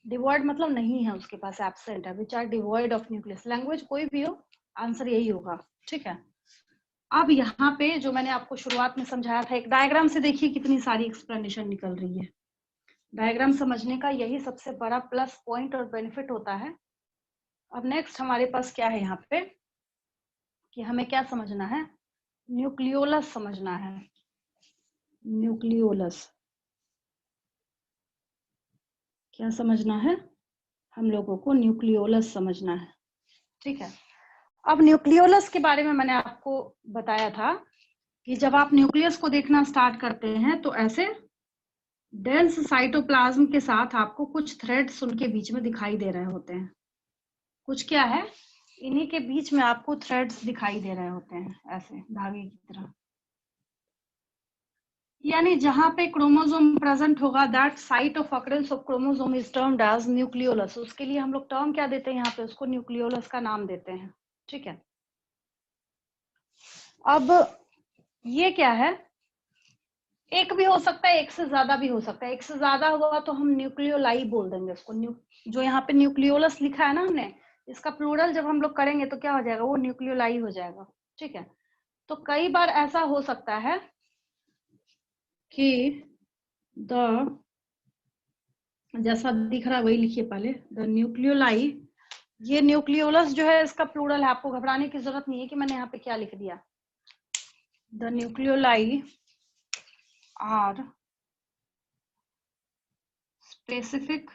डिवॉइड मतलब नहीं है उसके पास, एब्सेंट है। Which are devoid of nucleus, language कोई भी हो आंसर यही होगा, ठीक है। अब यहाँ पे जो मैंने आपको शुरुआत में समझाया था, एक डायग्राम से देखिए कितनी सारी एक्सप्लेनेशन निकल रही है। डायग्राम समझने का यही सबसे बड़ा प्लस पॉइंट और बेनिफिट होता है। अब नेक्स्ट हमारे पास क्या है यहाँ पे, कि हमें क्या समझना है, न्यूक्लियोलस समझना है। न्यूक्लियोलस क्या समझना है, हम लोगों को न्यूक्लियोलस समझना है, ठीक है। अब न्यूक्लियोलस के बारे में मैंने आपको बताया था कि जब आप न्यूक्लियस को देखना स्टार्ट करते हैं तो ऐसे डेंस साइटोप्लाज्म के साथ आपको कुछ थ्रेड्स उनके बीच में दिखाई दे रहे होते हैं। कुछ क्या है, इन्हीं के बीच में आपको थ्रेड्स दिखाई दे रहे होते हैं, ऐसे धागे की तरह। यानी जहां पे क्रोमोसोम प्रेजेंट होगा, that site of occurrence of chromosome is termed as nucleolus. उसके लिए हम लोग टर्म क्या देते हैं यहाँ पे, उसको न्यूक्लियोलस का नाम देते हैं, ठीक है। अब ये क्या है, एक भी हो सकता है, एक से ज्यादा भी हो सकता है। एक से ज्यादा हुआ तो हम न्यूक्लियोलाई बोल देंगे उसको। जो यहाँ पे न्यूक्लियोलस लिखा है ना हमने, इसका प्लूरल जब हम लोग करेंगे तो क्या हो जाएगा, वो न्यूक्लियोलाई हो जाएगा, ठीक है। तो कई बार ऐसा हो सकता है कि द, जैसा दिख रहा है वही लिखिए पहले, द न्यूक्लियोलाई। ये न्यूक्लियोलस जो है इसका प्लूरल है, आपको घबराने की जरूरत नहीं है कि मैंने यहाँ पे क्या लिख दिया। The nucleoli are specific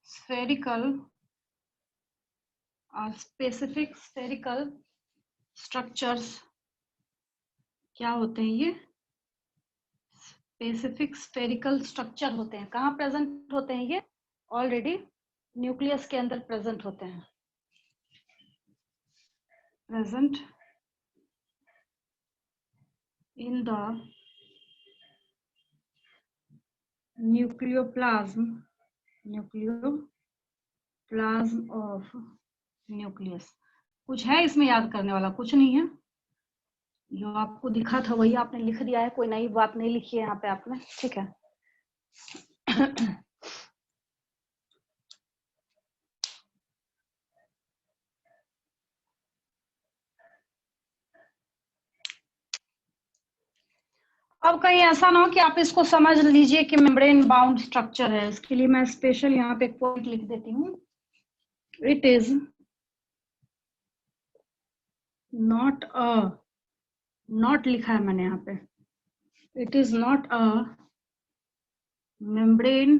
spherical structures. क्या होते हैं ये, स्पेसिफिक स्फेरिकल स्ट्रक्चर होते हैं। कहाँ प्रेजेंट होते हैं ये, ऑलरेडी न्यूक्लियस के अंदर प्रेजेंट होते हैं, present in the nucleoplasm of nucleus. कुछ है इसमें याद करने वाला? कुछ नहीं है, जो आपको दिखा था वही आपने लिख दिया है, कोई नई बात नहीं लिखी है यहाँ पे आपने, ठीक है। अब कहीं ऐसा ना हो कि आप इसको समझ लीजिए कि मेम्ब्रेन बाउंड स्ट्रक्चर है, इसके लिए मैं स्पेशल यहाँ पे एक पॉइंट लिख देती हूँ। It is not a, not लिखा है मैंने यहाँ पे, it is not a membrane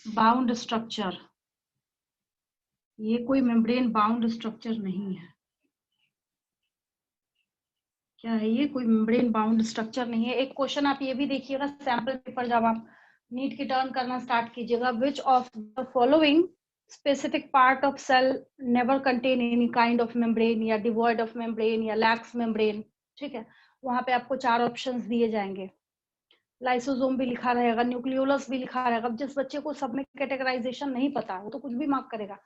bound structure. ये कोई मेम्ब्रेन बाउंड स्ट्रक्चर नहीं है। क्या है ये? कोई मेम्ब्रेन बाउंड स्ट्रक्चर नहीं है। एक क्वेश्चन आप ये भी देखिएगा सैंपल पेपर जब आप नीट की टर्न करना स्टार्ट कीजिएगा, which of the following specific part of cell never contain any kind of membrane, या डिवॉइड ऑफ मेम्ब्रेन, या लैक्स मेम्ब्रेन, ठीक है। वहां पे आपको 4 ऑप्शंस दिए जाएंगे। लाइसोसोम भी लिखा रहेगा, न्यूक्लियोलस भी लिखा रहेगा। जिस बच्चे को सब में कैटेगराइजेशन नहीं पता वो तो कुछ भी मार्क करेगा।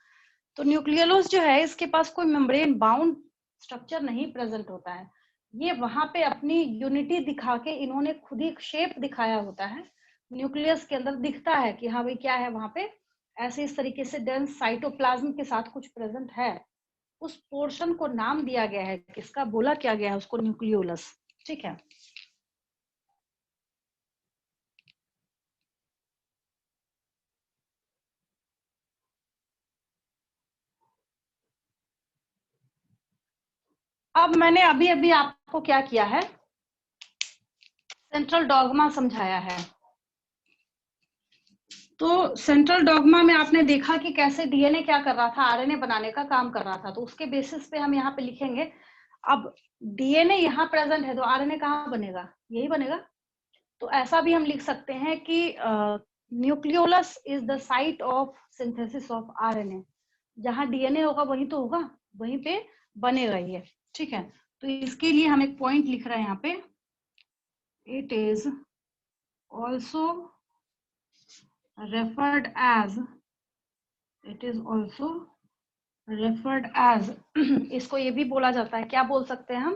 तो न्यूक्लियोलस जो है इसके पास कोई मेम्ब्रेन बाउंड स्ट्रक्चर नहीं प्रेजेंट होता है। ये वहां पे अपनी यूनिटी दिखा के इन्होंने खुद ही शेप दिखाया होता है। न्यूक्लियस के अंदर दिखता है कि हाँ भाई क्या है वहां पे, ऐसे इस तरीके से डेंस साइटोप्लाज्म के साथ कुछ प्रेजेंट है। उस पोर्शन को नाम दिया गया है, किसका बोला क्या गया है उसको, न्यूक्लियोलस, ठीक है। अब मैंने अभी अभी आपको क्या किया है, सेंट्रल डॉगमा समझाया है। तो सेंट्रल डॉगमा में आपने देखा कि कैसे डीएनए क्या कर रहा था, आरएनए बनाने का काम कर रहा था। तो उसके बेसिस पे हम यहाँ पे लिखेंगे। अब डीएनए यहाँ प्रेजेंट है तो आरएनए कहाँ बनेगा? यही बनेगा। तो ऐसा भी हम लिख सकते हैं कि nucleolus is the site of synthesis of RNA. जहां डीएनए होगा वहीं तो होगा, वहीं पे बनेगा ये, ठीक है। तो इसके लिए हम एक पॉइंट लिख रहे हैं यहाँ पे, it is also referred as, it is also referred as इसको ये भी बोला जाता है, क्या बोल सकते हैं हम,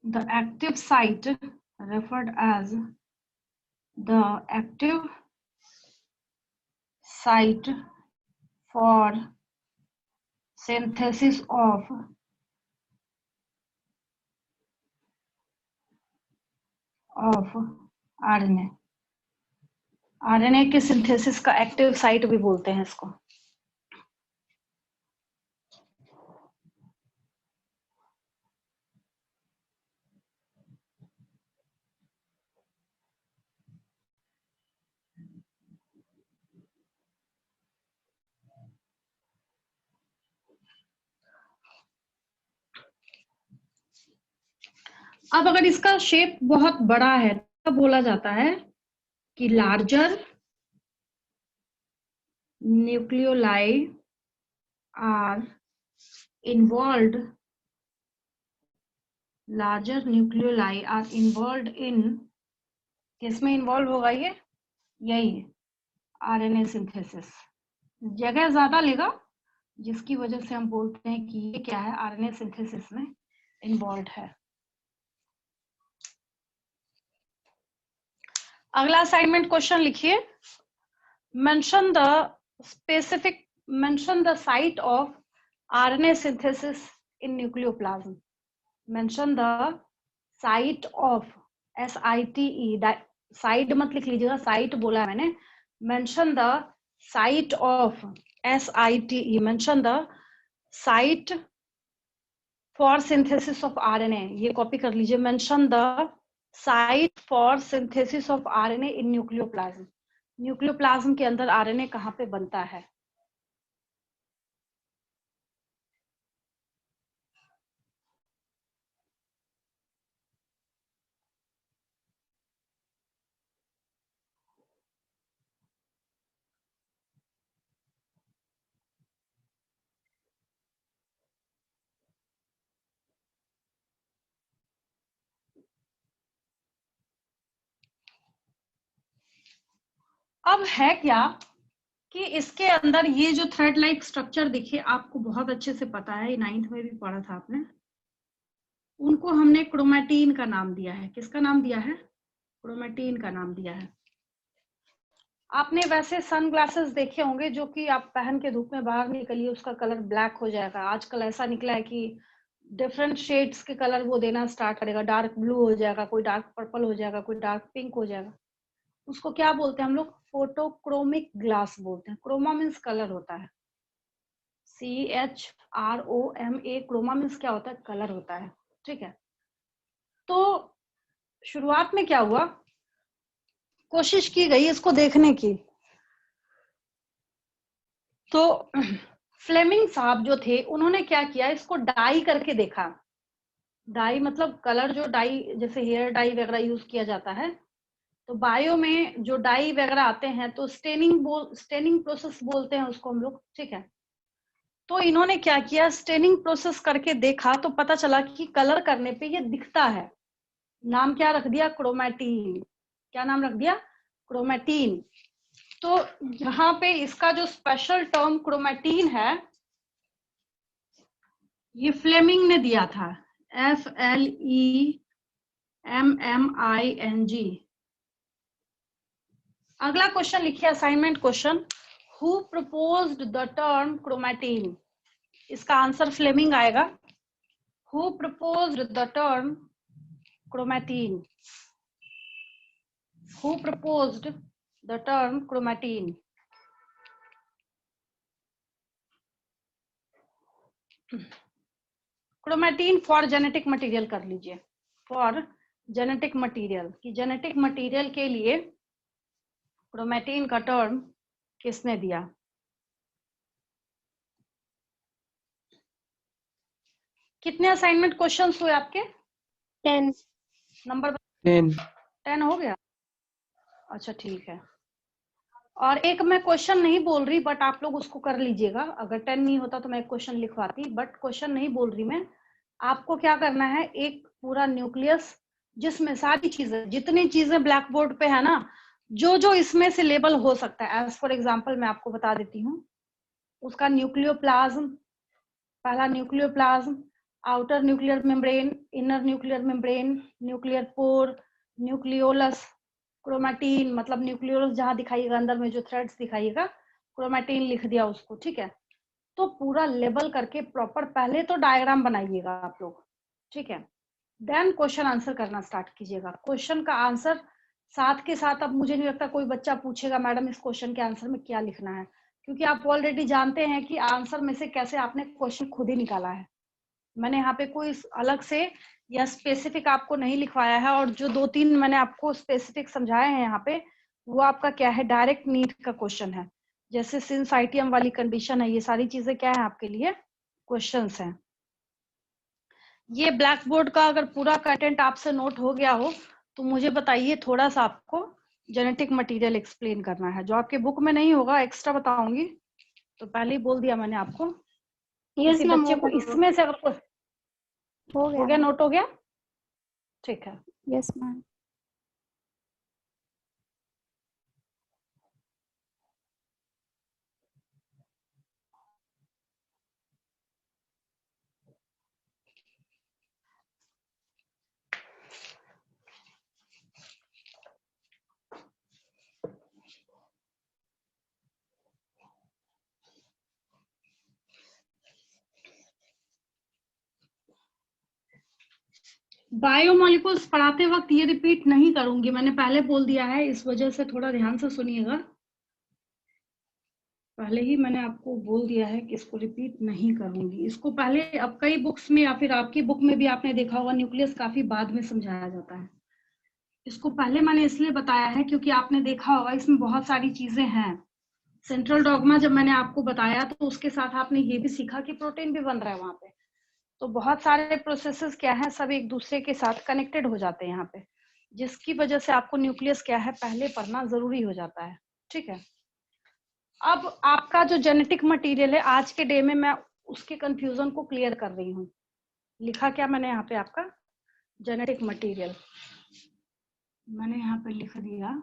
the active site, referred as the active site for synthesis of RNA। RNA के सिंथेसिस का एक्टिव साइट भी बोलते हैं इसको। अब अगर इसका शेप बहुत बड़ा है तो बोला जाता है कि larger nucleoli are involved, larger nucleoli are involved in, किसमें इन्वॉल्व होगा ये? यही आरएनए सिंथेसिस। जगह ज्यादा लेगा जिसकी वजह से हम बोलते हैं कि ये क्या है, आरएनए सिंथेसिस में इन्वॉल्व है। अगला असाइनमेंट क्वेश्चन लिखिए, mention the specific, mention the site of RNA synthesis in nucleoplasm. Mention the site of, SITE, side मत लिख लीजिएगा, साइट बोला है मैंने। Mention the site of, SITE, mention the site for synthesis of RNA, ये copy कर लीजिए। Mention the site for synthesis of RNA in nucleoplasm. Nucleoplasm के अंदर आरएनए कहाँ पे बनता है? अब है क्या कि इसके अंदर ये जो थ्रेड लाइक स्ट्रक्चर दिखे आपको बहुत अच्छे से पता है, 9th में भी पढ़ा था आपने, उनको हमने क्रोमैटिन का नाम दिया है। किसका नाम दिया है? क्रोमैटिन का नाम दिया है। आपने वैसे सनग्लासेस देखे होंगे जो कि आप पहन के धूप में बाहर निकलिए उसका कलर ब्लैक हो जाएगा। आजकल ऐसा निकला है कि डिफरेंट शेड्स के कलर वो देना स्टार्ट करेगा, डार्क ब्लू हो जाएगा, कोई डार्क पर्पल हो जाएगा, कोई डार्क पिंक हो जाएगा। उसको क्या बोलते हैं हम लोग? फोटोक्रोमिक ग्लास बोलते हैं। क्रोमा मीन्स कलर होता है, CHROMA। क्रोमा मीन्स क्या होता है? कलर होता है। ठीक है, तो शुरुआत में क्या हुआ, कोशिश की गई इसको देखने की, तो फ्लेमिंग साहब जो थे उन्होंने क्या किया, इसको डाई करके देखा। डाई मतलब कलर, जो डाई जैसे हेयर डाई वगैरह यूज किया जाता है, तो बायो में जो डाई वगैरह आते हैं तो स्टेनिंग प्रोसेस बोलते हैं उसको हम लोग। ठीक है, तो इन्होंने क्या किया, स्टेनिंग प्रोसेस करके देखा तो पता चला कि कलर करने पे ये दिखता है। नाम क्या रख दिया? क्रोमैटिन। क्या नाम रख दिया? क्रोमैटिन। तो यहाँ पे इसका जो स्पेशल टर्म क्रोमैटिन है ये फ्लेमिंग ने दिया था, FLEMMING। अगला क्वेश्चन लिखिए, assignment question, who proposed the term chromatin? इसका आंसर फ्लेमिंग आएगा। Who proposed the term chromatin? Who proposed the term chromatin? Chromatin for genetic material कर लीजिए, फॉर जेनेटिक मटेरियल, कि जेनेटिक मटेरियल के लिए क्रोमैटिन का टर्म किसने दिया? कितने असाइनमेंट क्वेश्चंस हुए आपके? 10। नंबर 10 हो गया? अच्छा ठीक है। और एक मैं क्वेश्चन नहीं बोल रही, बट आप लोग उसको कर लीजिएगा। अगर 10 नहीं होता तो मैं क्वेश्चन लिखवाती, बट क्वेश्चन नहीं बोल रही मैं। आपको क्या करना है, एक पूरा न्यूक्लियस जिसमें सारी चीजें, जितनी चीजें ब्लैक बोर्ड पे है ना, जो जो इसमें से लेबल हो सकता है, एज फॉर एग्जाम्पल मैं आपको बता देती हूँ। उसका न्यूक्लियोप्लाज्म, पहला nucleoplasm, outer nuclear membrane, inner nuclear membrane, nuclear pore, nucleolus, chromatin, मतलब न्यूक्लियोलस जहां दिखाइएगा अंदर में जो थ्रेड्स दिखाइएगा, क्रोमैटिन लिख दिया उसको। ठीक है, तो पूरा लेबल करके प्रॉपर पहले तो डायग्राम बनाइएगा आप लोग। ठीक है, देन क्वेश्चन आंसर करना स्टार्ट कीजिएगा। क्वेश्चन का आंसर साथ के साथ, अब मुझे नहीं लगता कोई बच्चा पूछेगा मैडम इस क्वेश्चन के आंसर में क्या लिखना है, क्योंकि आप ऑलरेडी जानते हैं कि आंसर में से कैसे आपने क्वेश्चन खुद ही निकाला है। मैंने यहाँ पे कोई अलग से या स्पेसिफिक आपको नहीं लिखवाया है, और जो 2-3 मैंने आपको स्पेसिफिक समझाए हैं यहाँ पे, वो आपका क्या है, डायरेक्ट नीट का क्वेश्चन है। जैसे सिंसाइटियम वाली कंडीशन है, ये सारी चीजें क्या है आपके लिए क्वेश्चंस हैं। ये ब्लैक बोर्ड का अगर पूरा कंटेंट आपसे नोट हो गया हो तो मुझे बताइए, थोड़ा सा आपको जेनेटिक मटेरियल एक्सप्लेन करना है, जो आपके बुक में नहीं होगा, एक्स्ट्रा बताऊंगी। तो पहले ही बोल दिया मैंने आपको, यस किसी मैम, बच्चे को इसमें से अगर हो हो गया, गया। नोट हो गया? ठीक है, यस मैम। बायोमोलिकुल्स पढ़ाते वक्त ये रिपीट नहीं करूंगी, मैंने पहले बोल दिया है, इस वजह से थोड़ा ध्यान से सुनिएगा। पहले ही मैंने आपको बोल दिया है कि इसको रिपीट नहीं करूंगी। इसको पहले अब कई बुक्स में या फिर आपकी बुक में भी आपने देखा होगा, न्यूक्लियस काफी बाद में समझाया जाता है। इसको पहले मैंने इसलिए बताया है क्योंकि आपने देखा होगा इसमें बहुत सारी चीजें हैं। सेंट्रल डॉगमा जब मैंने आपको बताया तो उसके साथ आपने ये भी सीखा कि प्रोटीन भी बन रहा है वहां पे। तो बहुत सारे प्रोसेसेस क्या है, सब एक दूसरे के साथ कनेक्टेड हो जाते हैं यहाँ पे, जिसकी वजह से आपको न्यूक्लियस क्या है पहले पढ़ना जरूरी हो जाता है। ठीक है, अब आपका जो जेनेटिक मटेरियल है आज के डे में, मैं उसके कंफ्यूजन को क्लियर कर रही हूँ। लिखा क्या मैंने यहाँ पे, आपका जेनेटिक मटेरियल मैंने यहाँ पे लिख दिया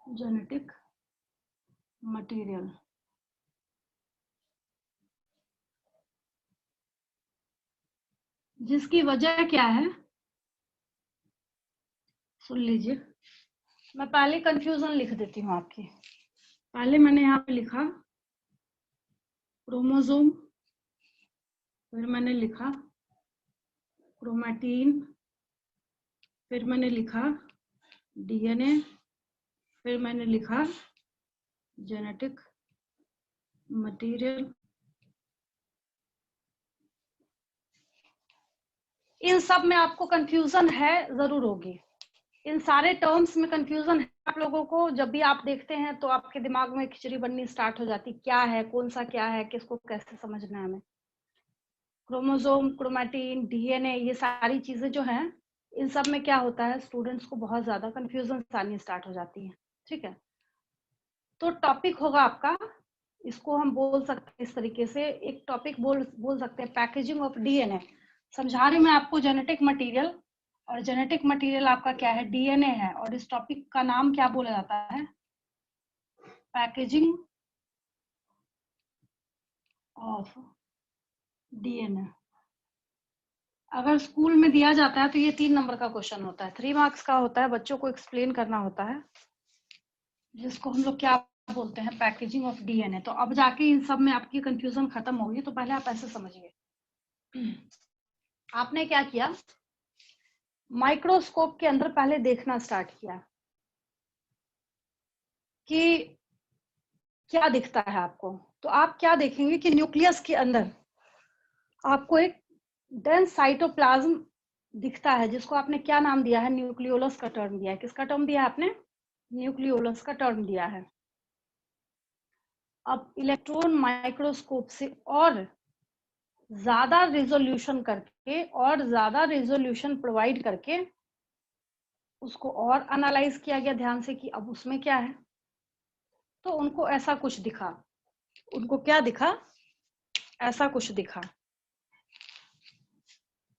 जेनेटिक मटेरियल। जिसकी वजह क्या है, सुन लीजिए, मैं पहले कंफ्यूजन लिख देती हूँ आपकी। पहले मैंने यहाँ पे लिखा क्रोमोसोम, फिर मैंने लिखा क्रोमैटिन, फिर मैंने लिखा डीएनए, फिर मैंने लिखा जेनेटिक मटेरियल। इन सब में आपको कंफ्यूजन है, जरूर होगी। इन सारे टर्म्स में कंफ्यूजन है आप लोगों को। जब भी आप देखते हैं तो आपके दिमाग में खिचड़ी बननी स्टार्ट हो जाती, क्या है, कौन सा क्या है, किसको कैसे समझना है हमें। क्रोमोसोम, क्रोमैटिन, डीएनए, ये सारी चीजें जो हैं, इन सब में क्या होता है, स्टूडेंट्स को बहुत ज्यादा कंफ्यूजन आनी स्टार्ट हो जाती है। ठीक है, तो टॉपिक होगा आपका, इसको हम बोल सकते हैं इस तरीके से, एक टॉपिक बोल सकते हैं पैकेजिंग ऑफ डीएनए। समझा रही मैं आपको जेनेटिक मटेरियल, और जेनेटिक मटेरियल आपका क्या है, डीएनए है, और इस टॉपिक का नाम क्या बोला जाता है, पैकेजिंग ऑफ डीएनए। अगर स्कूल में दिया जाता है तो ये 3 नंबर का क्वेश्चन होता है, 3 मार्क्स का होता है, बच्चों को एक्सप्लेन करना होता है, जिसको हम लोग क्या बोलते हैं, पैकेजिंग ऑफ डीएनए। तो अब जाके इन सब में आपकी कंफ्यूजन खत्म होगी। तो पहले आप ऐसे समझिए, आपने क्या किया, माइक्रोस्कोप के अंदर पहले देखना स्टार्ट किया कि क्या दिखता है आपको। तो आप क्या देखेंगे कि न्यूक्लियस के अंदर आपको एक डेंस साइटोप्लाज्म दिखता है, जिसको आपने क्या नाम दिया है, न्यूक्लियोलस का टर्म दिया है। किसका टर्म दिया है आपने, न्यूक्लियोलस का टर्म दिया है। अब इलेक्ट्रॉन माइक्रोस्कोप से और ज्यादा रिजोल्यूशन करके और ज्यादा रिजोल्यूशन प्रोवाइड करके उसको और एनालाइज किया गया ध्यान से कि अब उसमें क्या है। तो उनको ऐसा कुछ दिखा, उनको क्या दिखा, ऐसा कुछ दिखा।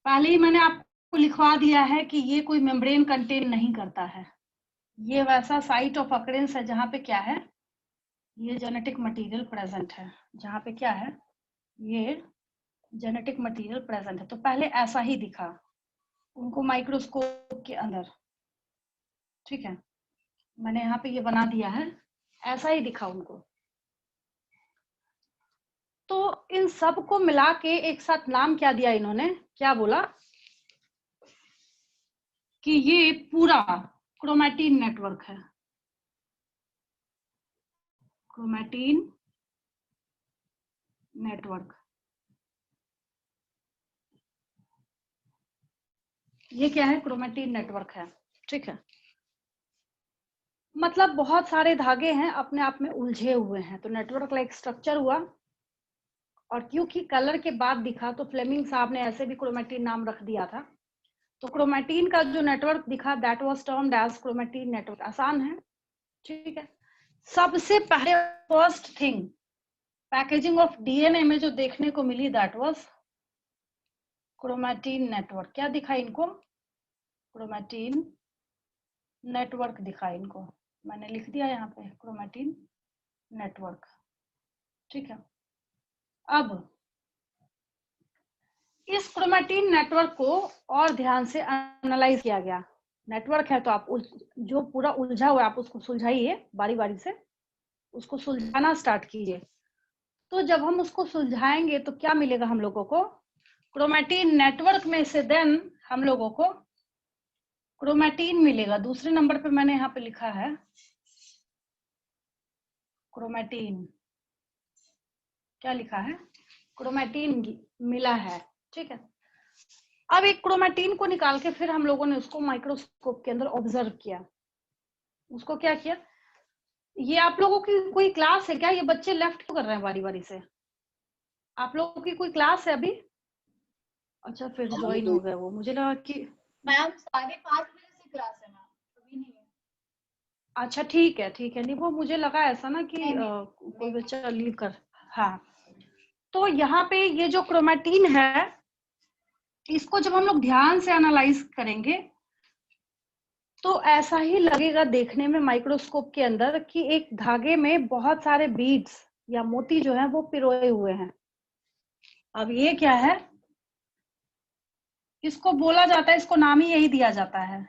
पहले ही मैंने आपको लिखवा दिया है कि ये कोई मेम्ब्रेन कंटेन नहीं करता है, ये वैसा साइट ऑफ अकरेंस है जहां पे क्या है, ये जेनेटिक मटेरियल प्रेजेंट है, जहां पे क्या है, ये जेनेटिक मटेरियल प्रेजेंट है। तो पहले ऐसा ही दिखा उनको माइक्रोस्कोप के अंदर। ठीक है, मैंने यहाँ पे ये बना दिया है, ऐसा ही दिखा उनको। तो इन सब को मिला के एक साथ नाम क्या दिया इन्होंने, क्या बोला कि ये पूरा क्रोमैटिन नेटवर्क है, क्रोमैटिन नेटवर्क। ये क्या है, क्रोमैटिन नेटवर्क है। ठीक है, मतलब बहुत सारे धागे हैं अपने आप में उलझे हुए हैं, तो नेटवर्क लाइक स्ट्रक्चर हुआ। और क्योंकि कलर के बाद दिखा तो फ्लेमिंग साहब ने ऐसे भी क्रोमैटिन नाम रख दिया था। तो क्रोमैटिन का जो नेटवर्क दिखा, that was termed as chromatin network. आसान है, ठीक है। सबसे पहले first thing packaging of DNA में जो देखने को मिली, दैट वाज क्रोमैटिन नेटवर्क। क्या दिखा इनको, क्रोमैटिन नेटवर्क दिखा इनको, मैंने लिख दिया यहाँ पे क्रोमैटिन नेटवर्क। ठीक है, अब इस क्रोमैटिन नेटवर्क को और ध्यान से एनालाइज किया गया। नेटवर्क है तो आप जो पूरा उलझा हुआ है आप उसको सुलझाइए, बारी बारी से उसको सुलझाना स्टार्ट कीजिए। तो जब हम उसको सुलझाएंगे तो क्या मिलेगा हम लोगों को, क्रोमैटिन नेटवर्क में से देन हम लोगों को क्रोमैटिन मिलेगा। दूसरे नंबर पे मैंने यहाँ पे लिखा है क्रोमैटिन, क्या लिखा है, क्रोमैटिन मिला है। ठीक है, अब एक क्रोमैटिन को निकाल के फिर हम लोगों ने उसको माइक्रोस्कोप के अंदर ऑब्जर्व किया। उसको क्या किया, ये आप लोगों की कोई क्लास है क्या, ये बच्चे लेफ्ट क्यों कर रहे हैं बारी बारी से, आप लोगों की कोई क्लास है अभी? अच्छा, फिर ज्वाइन हो गए वो, मुझे लगा कि मैम 5:30 बजे से क्लास है मैम, अभी नहीं है। अच्छा ठीक है ठीक है, नहीं वो मुझे लगा ऐसा ना कि कोई बच्चा लीव कर। हाँ, तो यहाँ पे ये जो क्रोमैटिन है, इसको जब हम लोग ध्यान से एनालाइज करेंगे तो ऐसा ही लगेगा देखने में माइक्रोस्कोप के अंदर कि एक धागे में बहुत सारे बीड्स या मोती जो है वो पिरोए हुए हैं। अब ये क्या है, इसको बोला जाता है, इसको नाम ही यही दिया जाता है।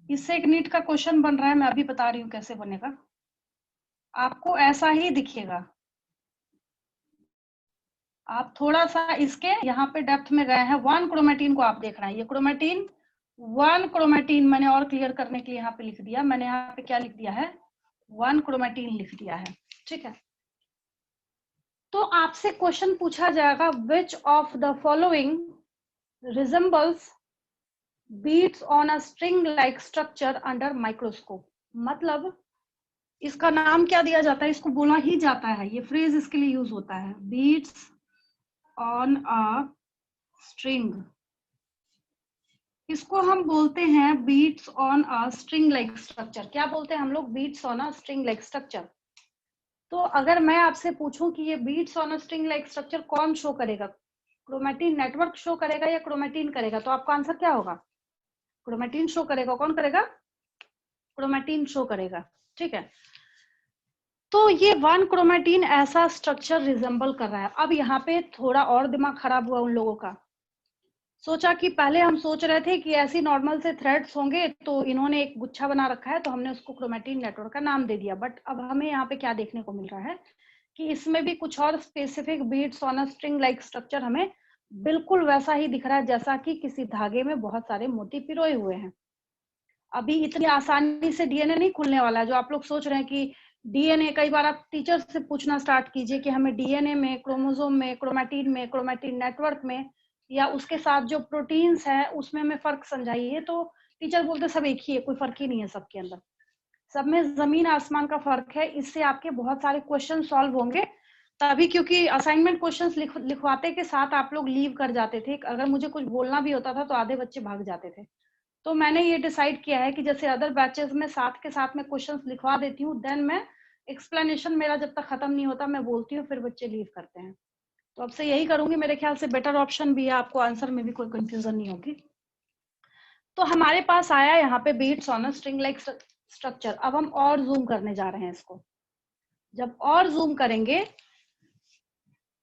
इससे एक नीट का क्वेश्चन बन रहा है, मैं अभी बता रही हूँ कैसे बनेगा। आपको ऐसा ही दिखेगा। आप थोड़ा सा इसके यहाँ पे डेप्थ में गए हैं, 1 क्रोमेटिन को आप देख रहे हैं, ये क्रोमेटिन 1 क्रोमेटिन मैंने और क्लियर करने के लिए यहाँ पे लिख दिया, मैंने यहाँ पे क्या लिख दिया है, 1 क्रोमेटिन लिख दिया है, ठीक है। तो आपसे क्वेश्चन पूछा जाएगा, विच of the following resembles beads on a string like structure under microscope. मतलब इसका नाम क्या दिया जाता है, इसको बोला ही जाता है, ये फ्रेज इसके लिए यूज होता है, बीड्स ऑन अ स्ट्रिंग। इसको हम बोलते हैं beads on a string like structure. क्या बोलते हैं हम लोग, beads on a string like structure. तो अगर मैं आपसे पूछूं कि ये beads on a string like structure कौन शो करेगा, क्रोमेटिन नेटवर्क शो करेगा या क्रोमेटिन करेगा, तो आपका आंसर क्या होगा, क्रोमेटिन शो करेगा। कौन करेगा, क्रोमेटिन शो करेगा, ठीक है। तो ये 1 क्रोमेटिन ऐसा स्ट्रक्चर रिजेंबल कर रहा है। अब यहाँ पे थोड़ा और दिमाग खराब हुआ उन लोगों का, सोचा कि पहले हम सोच रहे थे कि ऐसी नॉर्मल से थ्रेड्स होंगे, तो इन्होंने एक गुच्छा बना रखा है तो हमने उसको क्रोमेटिन नेटवर्क का नाम दे दिया। बट अब हमें यहाँ पे क्या देखने को मिल रहा है कि इसमें भी कुछ और specific beads on a string like structure हमें बिल्कुल वैसा ही दिख रहा है जैसा कि किसी धागे में बहुत सारे मोती पिरोए हुए हैं। अभी इतनी आसानी से डीएनए नहीं खुलने वाला है। जो आप लोग सोच रहे हैं कि डीएनए, कई बार आप टीचर से पूछना स्टार्ट कीजिए कि हमें डीएनए में, क्रोमोसोम में, क्रोमेटिन नेटवर्क में या उसके साथ जो प्रोटीन्स हैं उसमें हमें फर्क समझाइए, तो टीचर बोलते सब एक ही है, कोई फर्क ही नहीं है सबके अंदर, सब में जमीन आसमान का फर्क है। इससे आपके बहुत सारे क्वेश्चन सॉल्व होंगे तभी, क्योंकि असाइनमेंट क्वेश्चंस लिखवाते के साथ आप लोग लीव कर जाते थे। अगर मुझे कुछ बोलना भी होता था तो आधे बच्चे भाग जाते थे। तो मैंने ये डिसाइड किया है कि जैसे अदर बैचेस में साथ के साथ में क्वेश्चंस लिखवा देती हूँ, देन मैं एक्सप्लेनेशन मेरा जब तक खत्म नहीं होता मैं बोलती हूँ, फिर बच्चे लीव करते हैं। तो अब से यही करूंगी, मेरे ख्याल से बेटर ऑप्शन भी है, आपको आंसर में भी कोई कंफ्यूजन नहीं होगी। तो हमारे पास आया यहाँ पे beads on a string like structure. अब हम और जूम करने जा रहे हैं इसको। जब और जूम करेंगे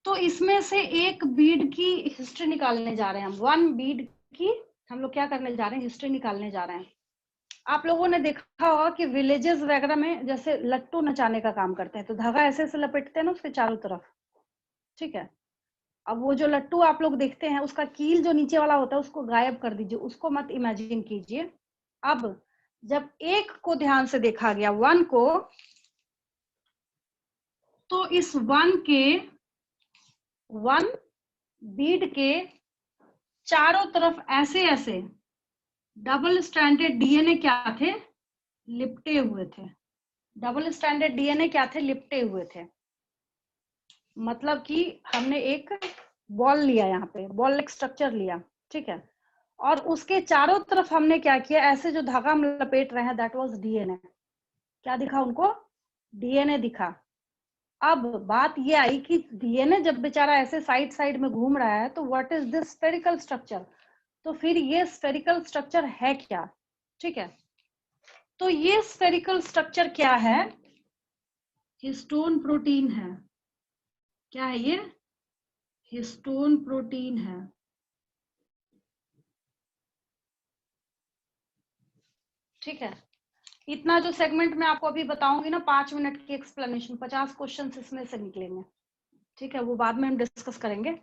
तो इसमें से एक बीड की हिस्ट्री निकालने जा रहे हैं हम, 1 बीड की हम लोग क्या करने जा रहे हैं, हिस्ट्री निकालने जा रहे हैं। आप लोगों ने देखा होगा कि विलेजेस वगैरह में जैसे लट्टू नचाने का काम करते हैं, तो धागा ऐसे ऐसे लपेटते हैं ना उसके चारों तरफ, ठीक है। अब वो जो लट्टू आप लोग देखते हैं उसका कील जो नीचे वाला होता है उसको गायब कर दीजिए, उसको मत इमेजिन कीजिए। अब जब एक को ध्यान से देखा गया, 1 को, तो इस 1 बीड के चारों तरफ ऐसे ऐसे डबल स्ट्रैंडेड डीएनए क्या थे, लिपटे हुए थे। डबल स्ट्रैंडेड डीएनए क्या थे, लिपटे हुए थे। मतलब कि हमने एक बॉल लिया, यहाँ पे बॉल लाइक स्ट्रक्चर लिया, ठीक है, और उसके चारों तरफ हमने क्या किया, ऐसे जो धागा हम लपेट रहे हैं दैट वाज डीएनए। क्या दिखा उनको, डीएनए दिखा। अब बात ये आई कि डीएनए जब बेचारा ऐसे साइड साइड में घूम रहा है तो what is this spherical structure, तो फिर ये स्फेरिकल स्ट्रक्चर है क्या, ठीक है। तो ये स्फेरिकल स्ट्रक्चर क्या है, हिस्टोन प्रोटीन है। क्या है ये, हिस्टोन प्रोटीन है। ठीक है, इतना जो सेगमेंट में आपको अभी बताऊंगी ना, 5 मिनट की एक्सप्लेनेशन, 50 क्वेश्चन इसमें से निकलेंगे, ठीक है, वो बाद में हम डिस्कस करेंगे।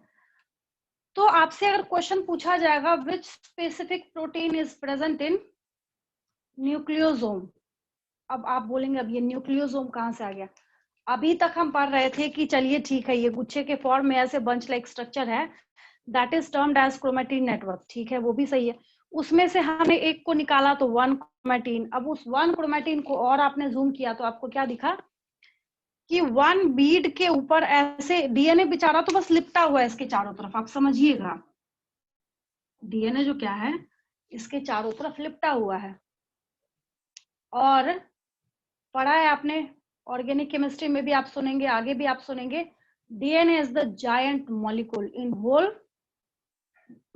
तो आपसे अगर क्वेश्चन पूछा जाएगा, विच specific protein is present in nucleosome, अब आप बोलेंगे अब ये न्यूक्लियोसोम कहाँ से आ गया। अभी तक हम पढ़ रहे थे कि चलिए ठीक है, ये गुच्छे के फॉर्म में ऐसे बंच लाइक स्ट्रक्चर है, that is termed as chromatin network, ठीक है, वो भी सही है। उसमें से हमने एक को निकाला तो 1 क्रोमेटिन। अब उस 1 क्रोमेटिन को और आपने जूम किया तो आपको क्या दिखा कि 1 बीड के ऊपर ऐसे डीएनए बेचारा तो बस लिपटा हुआ है इसके चारों तरफ। आप समझिएगा, डीएनए जो क्या है इसके चारों तरफ लिपटा हुआ है। और पढ़ा है आपने ऑर्गेनिक केमिस्ट्री में भी, आप सुनेंगे, आगे भी आप सुनेंगे, DNA is the giant molecule in whole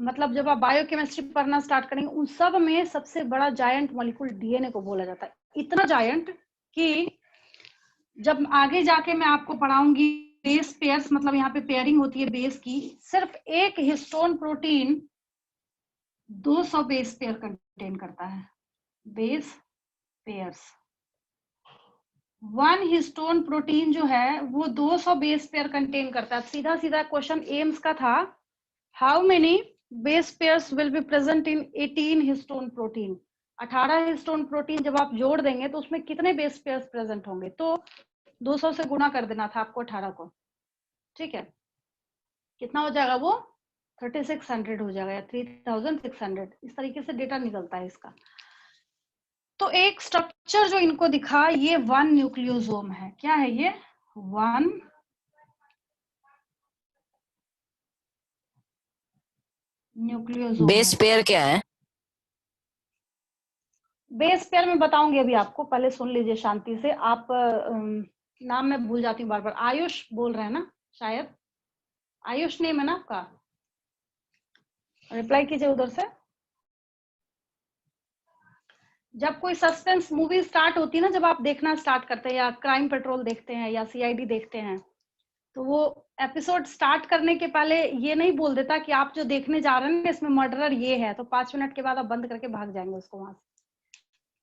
मतलब जब आप बायोकेमिस्ट्री पढ़ना स्टार्ट करेंगे, उन सब में सबसे बड़ा जायंट मॉलिक्यूल डीएनए को बोला जाता है। इतना जायंट कि जब आगे जाके मैं आपको पढ़ाऊंगी बेस पेयर्स, मतलब यहाँ पे पेयरिंग होती है बेस की, सिर्फ एक histone protein 200 base pair contain करता है। बेस पेयर्स, 1 हिस्टोन प्रोटीन जो है वो 200 बेस पेयर कंटेन करता है। सीधा सीधा क्वेश्चन एम्स का था, how many base pairs will be present in 18 histone protein. 18 histone protein जब आप जोड़ देंगे तो उसमें कितने बेस पेयर्स प्रेजेंट होंगे, तो 200 से गुना कर देना था आपको 18 को। ठीक है, कितना हो जाएगा वो 3600 हो जाएगा या 3600। इस तरीके से डेटा निकलता है इसका। तो एक स्ट्रक्चर जो इनको दिखा, ये 1 न्यूक्लियोसोम है। क्या है ये? 1 न्यूक्लियोसोम। बेस पेयर क्या है? बेस पेयर में बताऊंगी अभी आपको, पहले सुन लीजिए शांति से। आप नाम मैं भूल जाती हूँ बार बार। आयुष बोल रहे हैं ना शायद, आयुष नेम है ना आपका? रिप्लाई कीजिए उधर से। जब कोई सस्पेंस मूवी स्टार्ट होती है ना, जब आप देखना स्टार्ट करते हैं या क्राइम पेट्रोल देखते हैं या सीआईडी देखते हैं, तो वो एपिसोड स्टार्ट करने के पहले ये नहीं बोल देता कि आप जो देखने जा रहे हैं इसमें मर्डरर ये है, तो 5 मिनट के बाद आप बंद करके भाग जाएंगे उसको वहां से।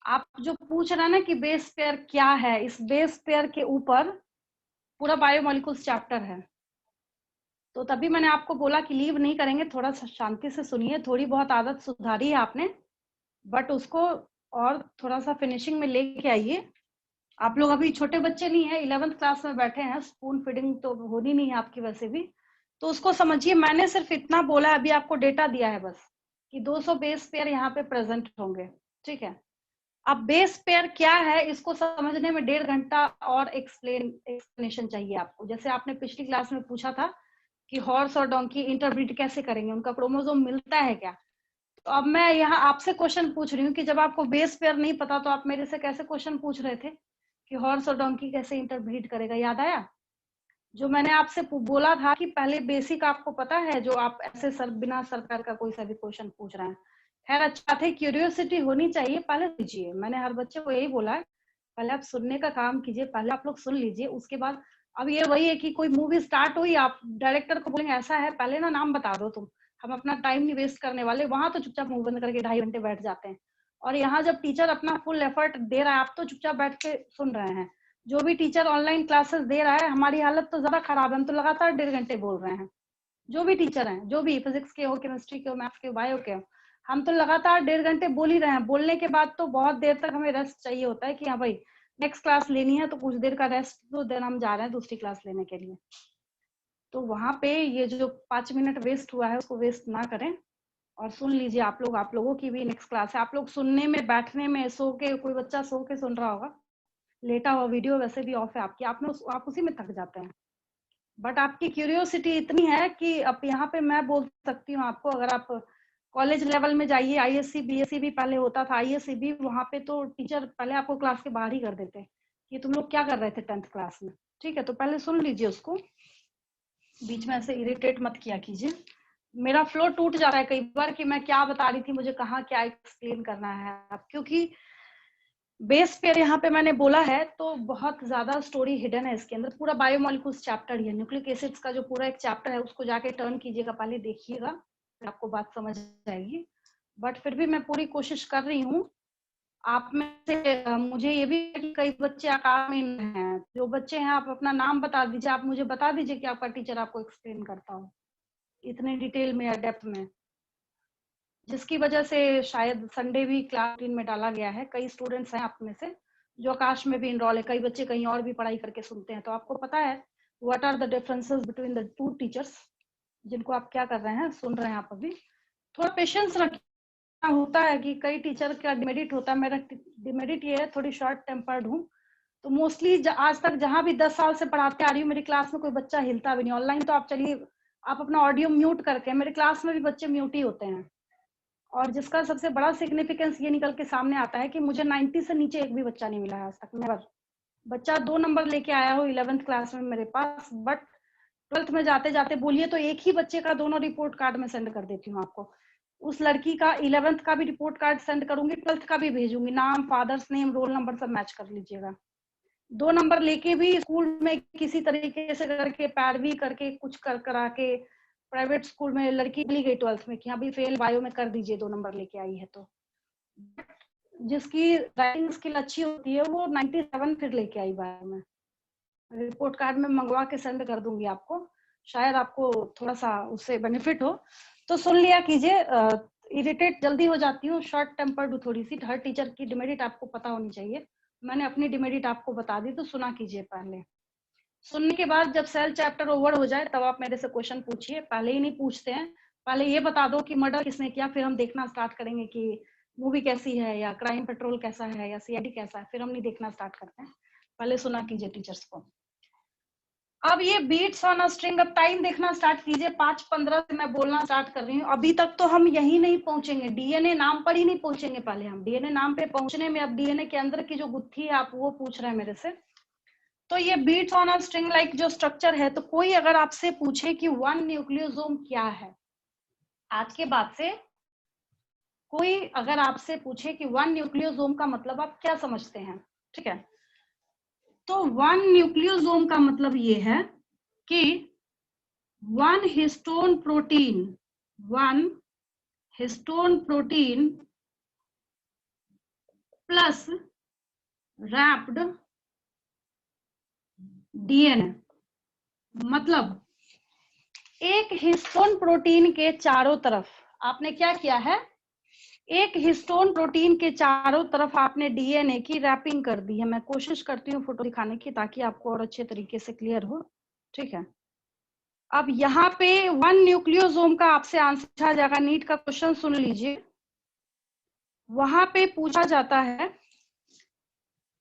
आप जो पूछ रहे हैं ना कि बेस पेयर क्या है, इस बेस पेयर के ऊपर पूरा बायोमोलिक्यूल्स चैप्टर है। तो तभी मैंने आपको बोला कि लीव नहीं करेंगे, थोड़ा सा शांति से सुनिए। थोड़ी बहुत आदत सुधारी है आपने, बट उसको और थोड़ा सा फिनिशिंग में लेके आइए। आप लोग अभी छोटे बच्चे नहीं है, 11th क्लास में बैठे हैं, स्पून फीडिंग तो होनी नहीं है आपकी वैसे भी, तो उसको समझिए। मैंने सिर्फ इतना बोला, अभी आपको डेटा दिया है बस कि 200 बेस पेयर यहाँ पे प्रेजेंट होंगे। ठीक है, अब बेस पेयर क्या है इसको समझने में 1.5 घंटा और एक्सप्लेनेशन चाहिए आपको। जैसे आपने पिछली क्लास में पूछा था कि हॉर्स और डोंकी इंटरब्रीड कैसे करेंगे, उनका क्रोमोसोम मिलता है क्या। तो अब मैं यहाँ आपसे क्वेश्चन पूछ रही हूँ कि जब आपको बेस पेयर नहीं पता तो आप मेरे से कैसे क्वेश्चन पूछ रहे थे कि हॉर्स और डोंकी कैसे इंटरब्रीड करेगा, याद आया? जो मैंने आपसे बोला था कि पहले बेसिक आपको पता है, जो आप ऐसे बिना सरकार का कोई सा भी क्वेश्चन पूछ रहे हैं। खैर अच्छा थे, क्यूरियोसिटी होनी चाहिए, पहले लीजिए। मैंने हर बच्चे को यही बोला है, पहले आप सुनने का काम कीजिए, पहले आप लोग सुन लीजिए, उसके बाद। अब ये वही है कि कोई मूवी स्टार्ट हुई, आप डायरेक्टर को बोलेंगे ऐसा है, पहले ना नाम बता दो तुम, हम अपना टाइम नहीं वेस्ट करने वाले। वहां तो चुपचाप मुंह बंद करके 2.5 घंटे बैठ जाते हैं, और यहाँ जब टीचर अपना फुल एफर्ट दे रहा है, आप तो चुपचाप बैठ के सुन रहे हैं। जो भी टीचर ऑनलाइन क्लासेस दे रहा है, हमारी हालत तो ज्यादा खराब है, हम तो लगातार 1.5 घंटे बोल रहे हैं। जो भी टीचर हैं, जो भी फिजिक्स के हो, केमिस्ट्री के हो, मैथ्स के हो, बायो के हो, हम तो लगातार 1.5 घंटे बोल ही रहे हैं। बोलने के बाद तो बहुत देर तक हमें रेस्ट चाहिए होता है कि हाँ भाई नेक्स्ट क्लास लेनी है, तो कुछ देर का रेस्ट तो देन हम जा रहे हैं दूसरी क्लास लेने के लिए। तो वहां पे ये जो 5 मिनट वेस्ट हुआ है उसको वेस्ट ना करें, और सुन लीजिए आप लोग। आप लोगों की भी नेक्स्ट क्लास है, आप लोग सुनने में, बैठने में, सो के, कोई बच्चा सो के सुन रहा होगा, लेटा हुआ, वीडियो वैसे भी ऑफ है आपकी, आप उसी में थक जाते हैं। बट आपकी क्यूरियोसिटी इतनी है कि अब यहाँ पे मैं बोल सकती हूँ आपको, अगर आप कॉलेज लेवल में जाइए, आईएससी बीएससी भी पहले होता था, आईएससी भी, वहां पे तो टीचर पहले आपको क्लास के बाहर ही कर देते कि तुम लोग क्या कर रहे थे 10th क्लास में। ठीक है, तो पहले सुन लीजिए उसको, बीच में ऐसे इरिटेट मत किया कीजिए। मेरा फ्लो टूट जा रहा है कई बार कि मैं क्या बता रही थी, मुझे कहाँ क्या एक्सप्लेन करना है अब, क्योंकि बेस पेयर यहाँ पे मैंने बोला है तो बहुत ज्यादा स्टोरी हिडन है इसके अंदर। पूरा बायोमोलिक्यूल्स चैप्टर ही है, न्यूक्लिक एसिड्स का जो पूरा एक चैप्टर है उसको जाके टर्न कीजिएगा, पहले देखिएगा, फिर आपको बात समझ आएगी। बट फिर भी मैं पूरी कोशिश कर रही हूँ। आप में से मुझे ये भी कि कई बच्चे आकार में हैं, जो बच्चे हैं आप अपना नाम बता दीजिए, आप मुझे बता दीजिए कि आपका टीचर आपको एक्सप्लेन करता हो इतने डिटेल में या डेप्थ में, जिसकी वजह से शायद संडे भी क्लास रूटीन में डाला गया है। कई स्टूडेंट्स हैं आप में से जो आकाश में भी इनरोल है, कई बच्चे कहीं और भी पढ़ाई करके सुनते हैं, तो आपको पता है what are the differences between the 2 teachers जिनको आप क्या कर रहे हैं, सुन रहे हैं आप अभी। थोड़ा पेशेंस रखना होता है कि कई टीचर का डिमेरिट होता है, मेरा डिमेरिट ये है थोड़ी शॉर्ट टेम्पर्ड हूँ, तो मोस्टली आज तक जहां भी 10 साल से पढ़ाते आ रही हूँ, मेरी क्लास में कोई बच्चा हिलता भी नहीं। ऑनलाइन तो आप चलिए, आप अपना ऑडियो म्यूट करके, मेरे क्लास में भी बच्चे म्यूट ही होते हैं। और जिसका सबसे बड़ा सिग्निफिकेंस ये निकल के सामने आता है कि मुझे 90 से नीचे एक भी बच्चा नहीं मिला है आज तक, नेवर। बच्चा 2 नंबर लेके आया हो 11th क्लास में मेरे पास, बट 12th में जाते जाते बोलिए तो एक ही बच्चे का दोनों रिपोर्ट कार्ड में सेंड कर देती हूँ आपको। उस लड़की का 11th का भी रिपोर्ट कार्ड सेंड करूंगी, 12th का भी भेजूंगी, नाम, फादर्स नेम, रोल नंबर सब मैच कर लीजिएगा। 2 नंबर लेके भी स्कूल में किसी तरीके से करके पैरवी करके कुछ करा के प्राइवेट स्कूल में लड़की मिली गई 12th में कि हाँ भी फेल बायो में कर दीजिए, 2 नंबर लेके आई है तो। जिसकी राइटिंग स्किल अच्छी होती है वो 97 फिर लेके आई बायो में। रिपोर्ट कार्ड में मंगवा के सेंड कर दूंगी आपको, शायद आपको थोड़ा सा उससे बेनिफिट हो। तो सुन लिया कीजिए, इरिटेट जल्दी हो जाती हूँ, शॉर्ट टेम्पर्ड हूँ थोड़ी सी। हर टीचर की डिमेरिट आपको पता होनी चाहिए, मैंने अपनी डिमेरिट आपको बता दी, तो सुना कीजिए। पहले सुनने के बाद जब सेल चैप्टर ओवर हो जाए तब आप मेरे से क्वेश्चन पूछिए। पहले ही नहीं पूछते हैं, पहले ये बता दो कि मर्डर किसने किया, फिर हम देखना स्टार्ट करेंगे कि मूवी कैसी है या क्राइम पेट्रोल कैसा है या सीआईडी कैसा है, फिर हम नहीं देखना स्टार्ट करते हैं। पहले सुना कीजिए टीचर्स को। अब ये बीट्स ऑन अ स्ट्रिंग, अब टाइम देखना स्टार्ट कीजिए। 5:15 से मैं बोलना स्टार्ट कर रही हूँ। अभी तक तो हम यही नहीं पहुंचेंगे, डीएनए नाम पर ही नहीं पहुंचेंगे। पहले हम डीएनए नाम पे पहुंचने में, अब डीएनए के अंदर की जो गुत्थी है आप वो पूछ रहे हैं मेरे से। तो ये beads on a string like जो स्ट्रक्चर है, तो कोई अगर आपसे पूछे कि 1 न्यूक्लियोसोम क्या है, आज के बाद से कोई अगर आपसे पूछे कि 1 न्यूक्लियोसोम का मतलब आप क्या समझते हैं, ठीक है? तो 1 न्यूक्लियोसोम का मतलब ये है कि 1 histone protein plus wrapped DNA. मतलब एक हिस्टोन प्रोटीन के चारों तरफ आपने क्या किया है, एक हिस्टोन प्रोटीन के चारों तरफ आपने डीएनए की रैपिंग कर दी है। मैं कोशिश करती हूँ फोटो दिखाने की ताकि आपको और अच्छे तरीके से क्लियर हो, ठीक है? अब यहाँ पे 1 न्यूक्लियोसोम का आपसे आंसर आ जाएगा। नीट का क्वेश्चन सुन लीजिए, वहां पे पूछा जाता है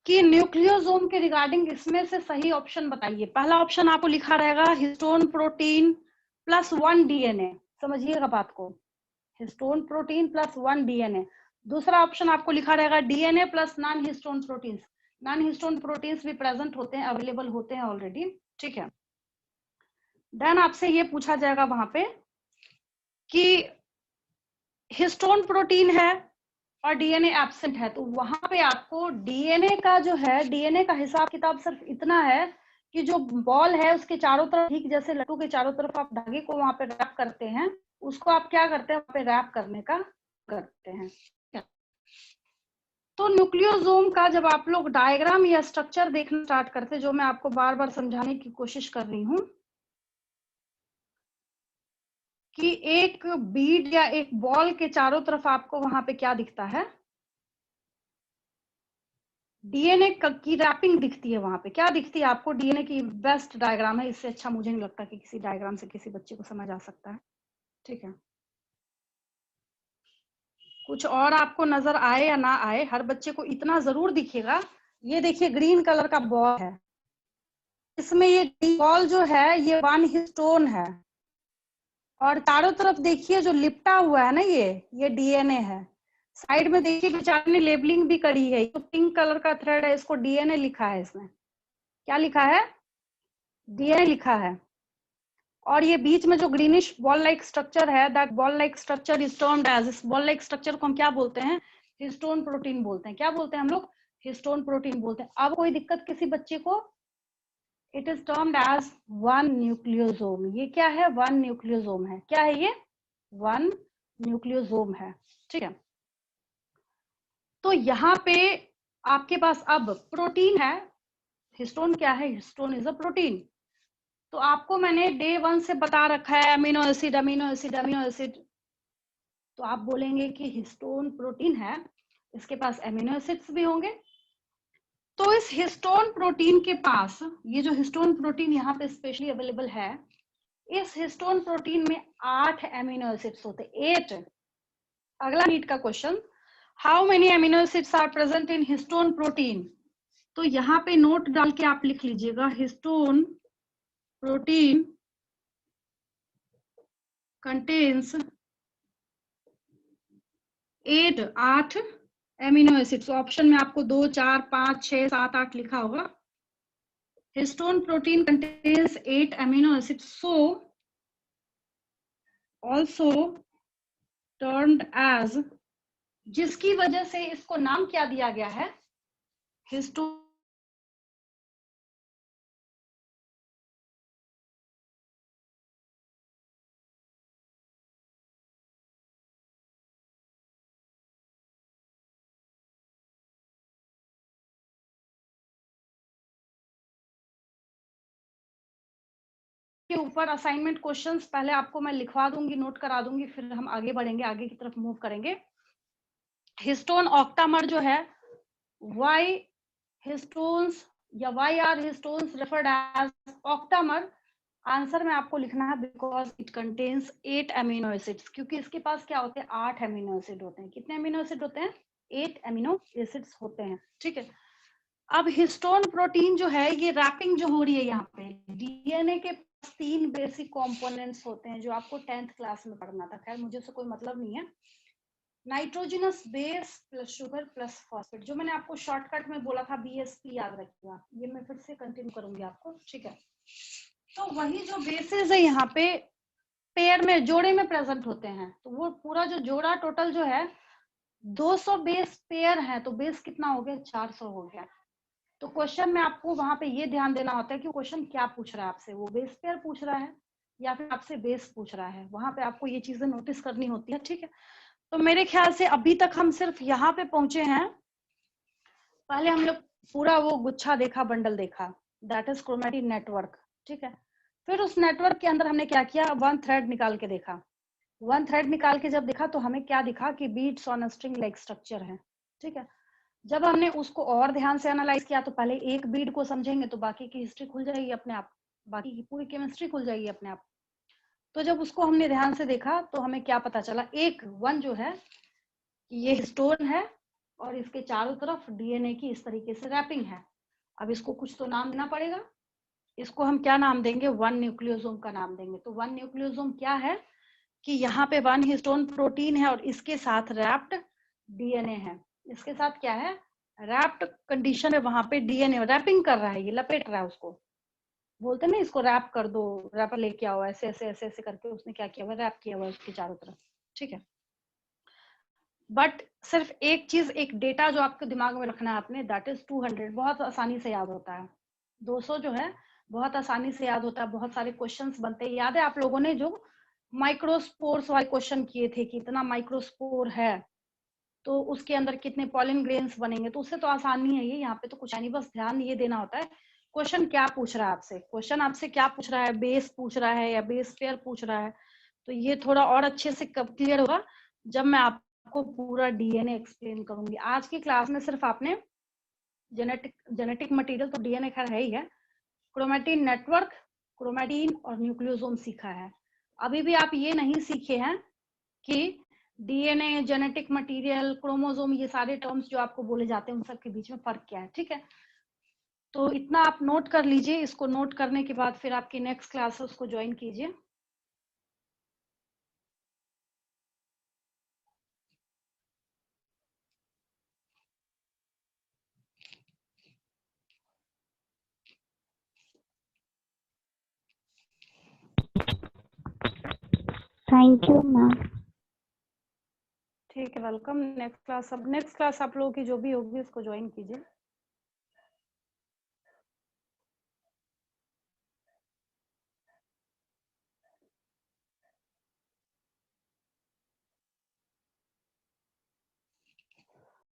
कि न्यूक्लियोसोम के रिगार्डिंग इसमें से सही ऑप्शन बताइए। पहला ऑप्शन आपको लिखा रहेगा हिस्टोन प्रोटीन प्लस 1 डीएनए, समझिएगा बात को, हिस्टोन प्रोटीन प्लस 1 डीएनए। दूसरा ऑप्शन आपको लिखा रहेगा DNA plus non histone proteins. Non histone proteins भी प्रेजेंट होते हैं, अवेलेबल होते हैं ऑलरेडी, ठीक है? देन आपसे ये पूछा जाएगा वहां पे कि हिस्टोन प्रोटीन है और डीएनए एब्सेंट है, तो वहां पे आपको डीएनए का जो है, डीएनए का हिसाब किताब सिर्फ इतना है कि जो बॉल है उसके चारों तरफ, ठीक जैसे लट्टू के चारों तरफ आप धागे को वहां पे रैप करते हैं, उसको आप क्या करते हैं, वहां पे रैप करने का करते हैं। तो न्यूक्लियोसोम का जब आप लोग डायग्राम या स्ट्रक्चर देखना स्टार्ट करते हैं, जो मैं आपको बार बार समझाने की कोशिश कर रही हूँ कि एक बीड या एक बॉल के चारों तरफ आपको वहां पे क्या दिखता है, डीएनए की रैपिंग दिखती है। वहां पे क्या दिखती है आपको, डीएनए की बेस्ट डायग्राम है, इससे अच्छा मुझे नहीं लगता कि किसी डायग्राम से किसी बच्चे को समझ आ सकता है, ठीक है? कुछ और आपको नजर आए या ना आए, हर बच्चे को इतना जरूर दिखेगा। ये देखिए ग्रीन कलर का बॉल है, इसमें ये बॉल जो है ये 1 हिस्टोन है, और चारों तरफ देखिए जो लिपटा हुआ है ना ये डीएनए है। साइड में देखिए बेचारे ने लेबलिंग भी करी है, तो पिंक कलर का थ्रेड है, इसको डीएनए लिखा है। इसमें क्या लिखा है, डीएनए लिखा है। और ये बीच में जो ग्रीनिश बॉल लाइक स्ट्रक्चर है, that ball like structure is termed as, इस बॉल लाइक स्ट्रक्चर को हम क्या बोलते हैं, हिस्टोन प्रोटीन बोलते हैं। क्या बोलते हैं हम लोग, हिस्टोन प्रोटीन बोलते हैं। अब कोई दिक्कत किसी बच्चे को, it is termed as 1 nucleosome. ये क्या है, 1 न्यूक्लियोसोम है। क्या है ये, 1 न्यूक्लियोसोम है, ठीक है? तो यहाँ पे आपके पास अब प्रोटीन है, हिस्टोन क्या है, हिस्टोन इज अ प्रोटीन। तो आपको मैंने डे 1 से बता रखा है amino acid amino acid amino acid, तो आप बोलेंगे कि हिस्टोन प्रोटीन है, इसके पास अमीनो एसिड्स भी होंगे। तो इस हिस्टोन प्रोटीन के पास, ये जो हिस्टोन प्रोटीन यहाँ पे स्पेशली अवेलेबल है, इस हिस्टोन प्रोटीन में 8 अमीनो एसिड्स होते, 8। अगला नीट का question, how many amino acids are present in histone protein? तो यहाँ पे नोट डाल के आप लिख लीजिएगा, histone protein contains 8 amino acids. Option में आपको 2, 4, 5, 6, 7, 8 लिखा होगा। histone protein contains 8 amino acids, so also termed as, जिसकी वजह से इसको नाम क्या दिया गया है, हिस्टोन के ऊपर असाइनमेंट क्वेश्चंस पहले आपको मैं लिखवा दूंगी, नोट करा दूंगी, फिर हम आगे बढ़ेंगे, आगे की तरफ मूव करेंगे। हिस्टोन ऑक्टामर जो है, वाई हिस्टोन्स या why are histones referred as octamer, answer में आपको लिखना है because it contains 8 amino acids, क्योंकि इसके पास क्या होते हैं, 8 अमीनो एसिड होते हैं। कितने अमीनो एसिड होते हैं, 8 अमीनो एसिड्स होते हैं, ठीक है। अब हिस्टोन प्रोटीन जो है, ये रैपिंग जो हो रही है यहाँ पे, डीएनए के 3 बेसिक कंपोनेंट्स होते हैं जो आपको 10th क्लास में पढ़ना था, खैर मुझे उससे कोई मतलब नहीं है। Nitrogenous base plus sugar plus phosphate, जो मैंने आपको शॉर्टकट में बोला था बीएसपी, याद रखिएगा, ये मैं फिर से कंटिन्यू करूंगी आपको, ठीक है। तो वही जो बेसिस है यहाँ पे पेयर में, जोड़े में प्रेजेंट होते हैं, तो वो पूरा जो जोड़ा टोटल जो है 200 बेस पेयर है, तो बेस कितना हो गया, 400 हो गया। तो क्वेश्चन में आपको वहां पे ये ध्यान देना होता है कि क्वेश्चन क्या पूछ रहा है आपसे, वो बेस पेयर पूछ रहा है या फिर आपसे बेस पूछ रहा है, वहां पे आपको ये चीजें नोटिस करनी होती है, ठीक है। तो मेरे ख्याल से अभी तक हम सिर्फ यहाँ पे पहुंचे हैं। पहले हम लोग पूरा वो गुच्छा देखा, बंडल देखा, दैट इज क्रोमैटिन नेटवर्क, ठीक है। फिर उस नेटवर्क के अंदर हमने क्या किया, 1 थ्रेड निकाल के देखा। 1 थ्रेड निकाल के जब देखा तो हमें क्या दिखा कि beads on string like structure है, ठीक है। जब हमने उसको और ध्यान से एनालाइज किया तो पहले एक बीड को समझेंगे तो बाकी की हिस्ट्री खुल जाएगी अपने आप, बाकी की पूरी केमिस्ट्री खुल जाएगी अपने आप। तो जब उसको हमने ध्यान से देखा तो हमें क्या पता चला, एक 1 जो है ये हिस्टोन है और इसके चारों तरफ डीएनए की इस तरीके से रैपिंग है। अब इसको कुछ तो नाम देना पड़ेगा, इसको हम क्या नाम देंगे, 1 न्यूक्लियोसोम का नाम देंगे। तो 1 न्यूक्लियोसोम क्या है कि यहाँ पे 1 हिस्टोन प्रोटीन है और इसके साथ रैप्ड डीएनए है, इसके साथ क्या है, रैप्ड कंडीशन है, वहां पे डीएनए रैपिंग कर रहा है, ये लपेट रहा है उसको, बोलते ना इसको रैप कर दो, रैपर लेके आओ, ऐसे ऐसे ऐसे ऐसे करके उसने क्या किया हुआ, रैप किया हुआ उसके चारों तरफ, ठीक है। बट सिर्फ एक चीज, एक डेटा जो आपके दिमाग में रखना है आपने, दैट इज 200, बहुत आसानी से याद होता है। 200 जो है बहुत आसानी से याद होता है, बहुत सारे क्वेश्चंस बनते हैं। याद है आप लोगों ने जो माइक्रोस्पोर्स वाले क्वेश्चन किए थे कि इतना माइक्रोस्पोर है तो उसके अंदर कितने पॉलिन ग्रेन्स बनेंगे, तो उससे तो आसानी है ये, यहाँ पे तो कुछ नहीं, बस ध्यान ये देना होता है क्वेश्चन क्या पूछ रहा है आपसे, क्वेश्चन आपसे क्या पूछ रहा है, बेस पूछ रहा है या बेस पेयर पूछ रहा है। तो ये थोड़ा और अच्छे से कब क्लियर होगा जब मैं आपको पूरा डीएनए एक्सप्लेन करूंगी। आज की क्लास में सिर्फ आपने जेनेटिक मटेरियल तो डीएनए खैर है ही है, क्रोमैटिन नेटवर्क, क्रोमैटिन और न्यूक्लियोसोम सीखा है। अभी भी आप ये नहीं सीखे हैं कि डीएनए, जेनेटिक मटेरियल, क्रोमोसोम, ये सारे टर्म्स जो आपको बोले जाते हैं उन सब के बीच में फर्क क्या है, ठीक है। तो इतना आप नोट कर लीजिए, इसको नोट करने के बाद फिर आपकी नेक्स्ट क्लास है उसको ज्वाइन कीजिए। Thank you ma'am. ठीक है, वेलकम। नेक्स्ट क्लास, अब नेक्स्ट क्लास आप लोगों की जो भी होगी उसको ज्वाइन कीजिए।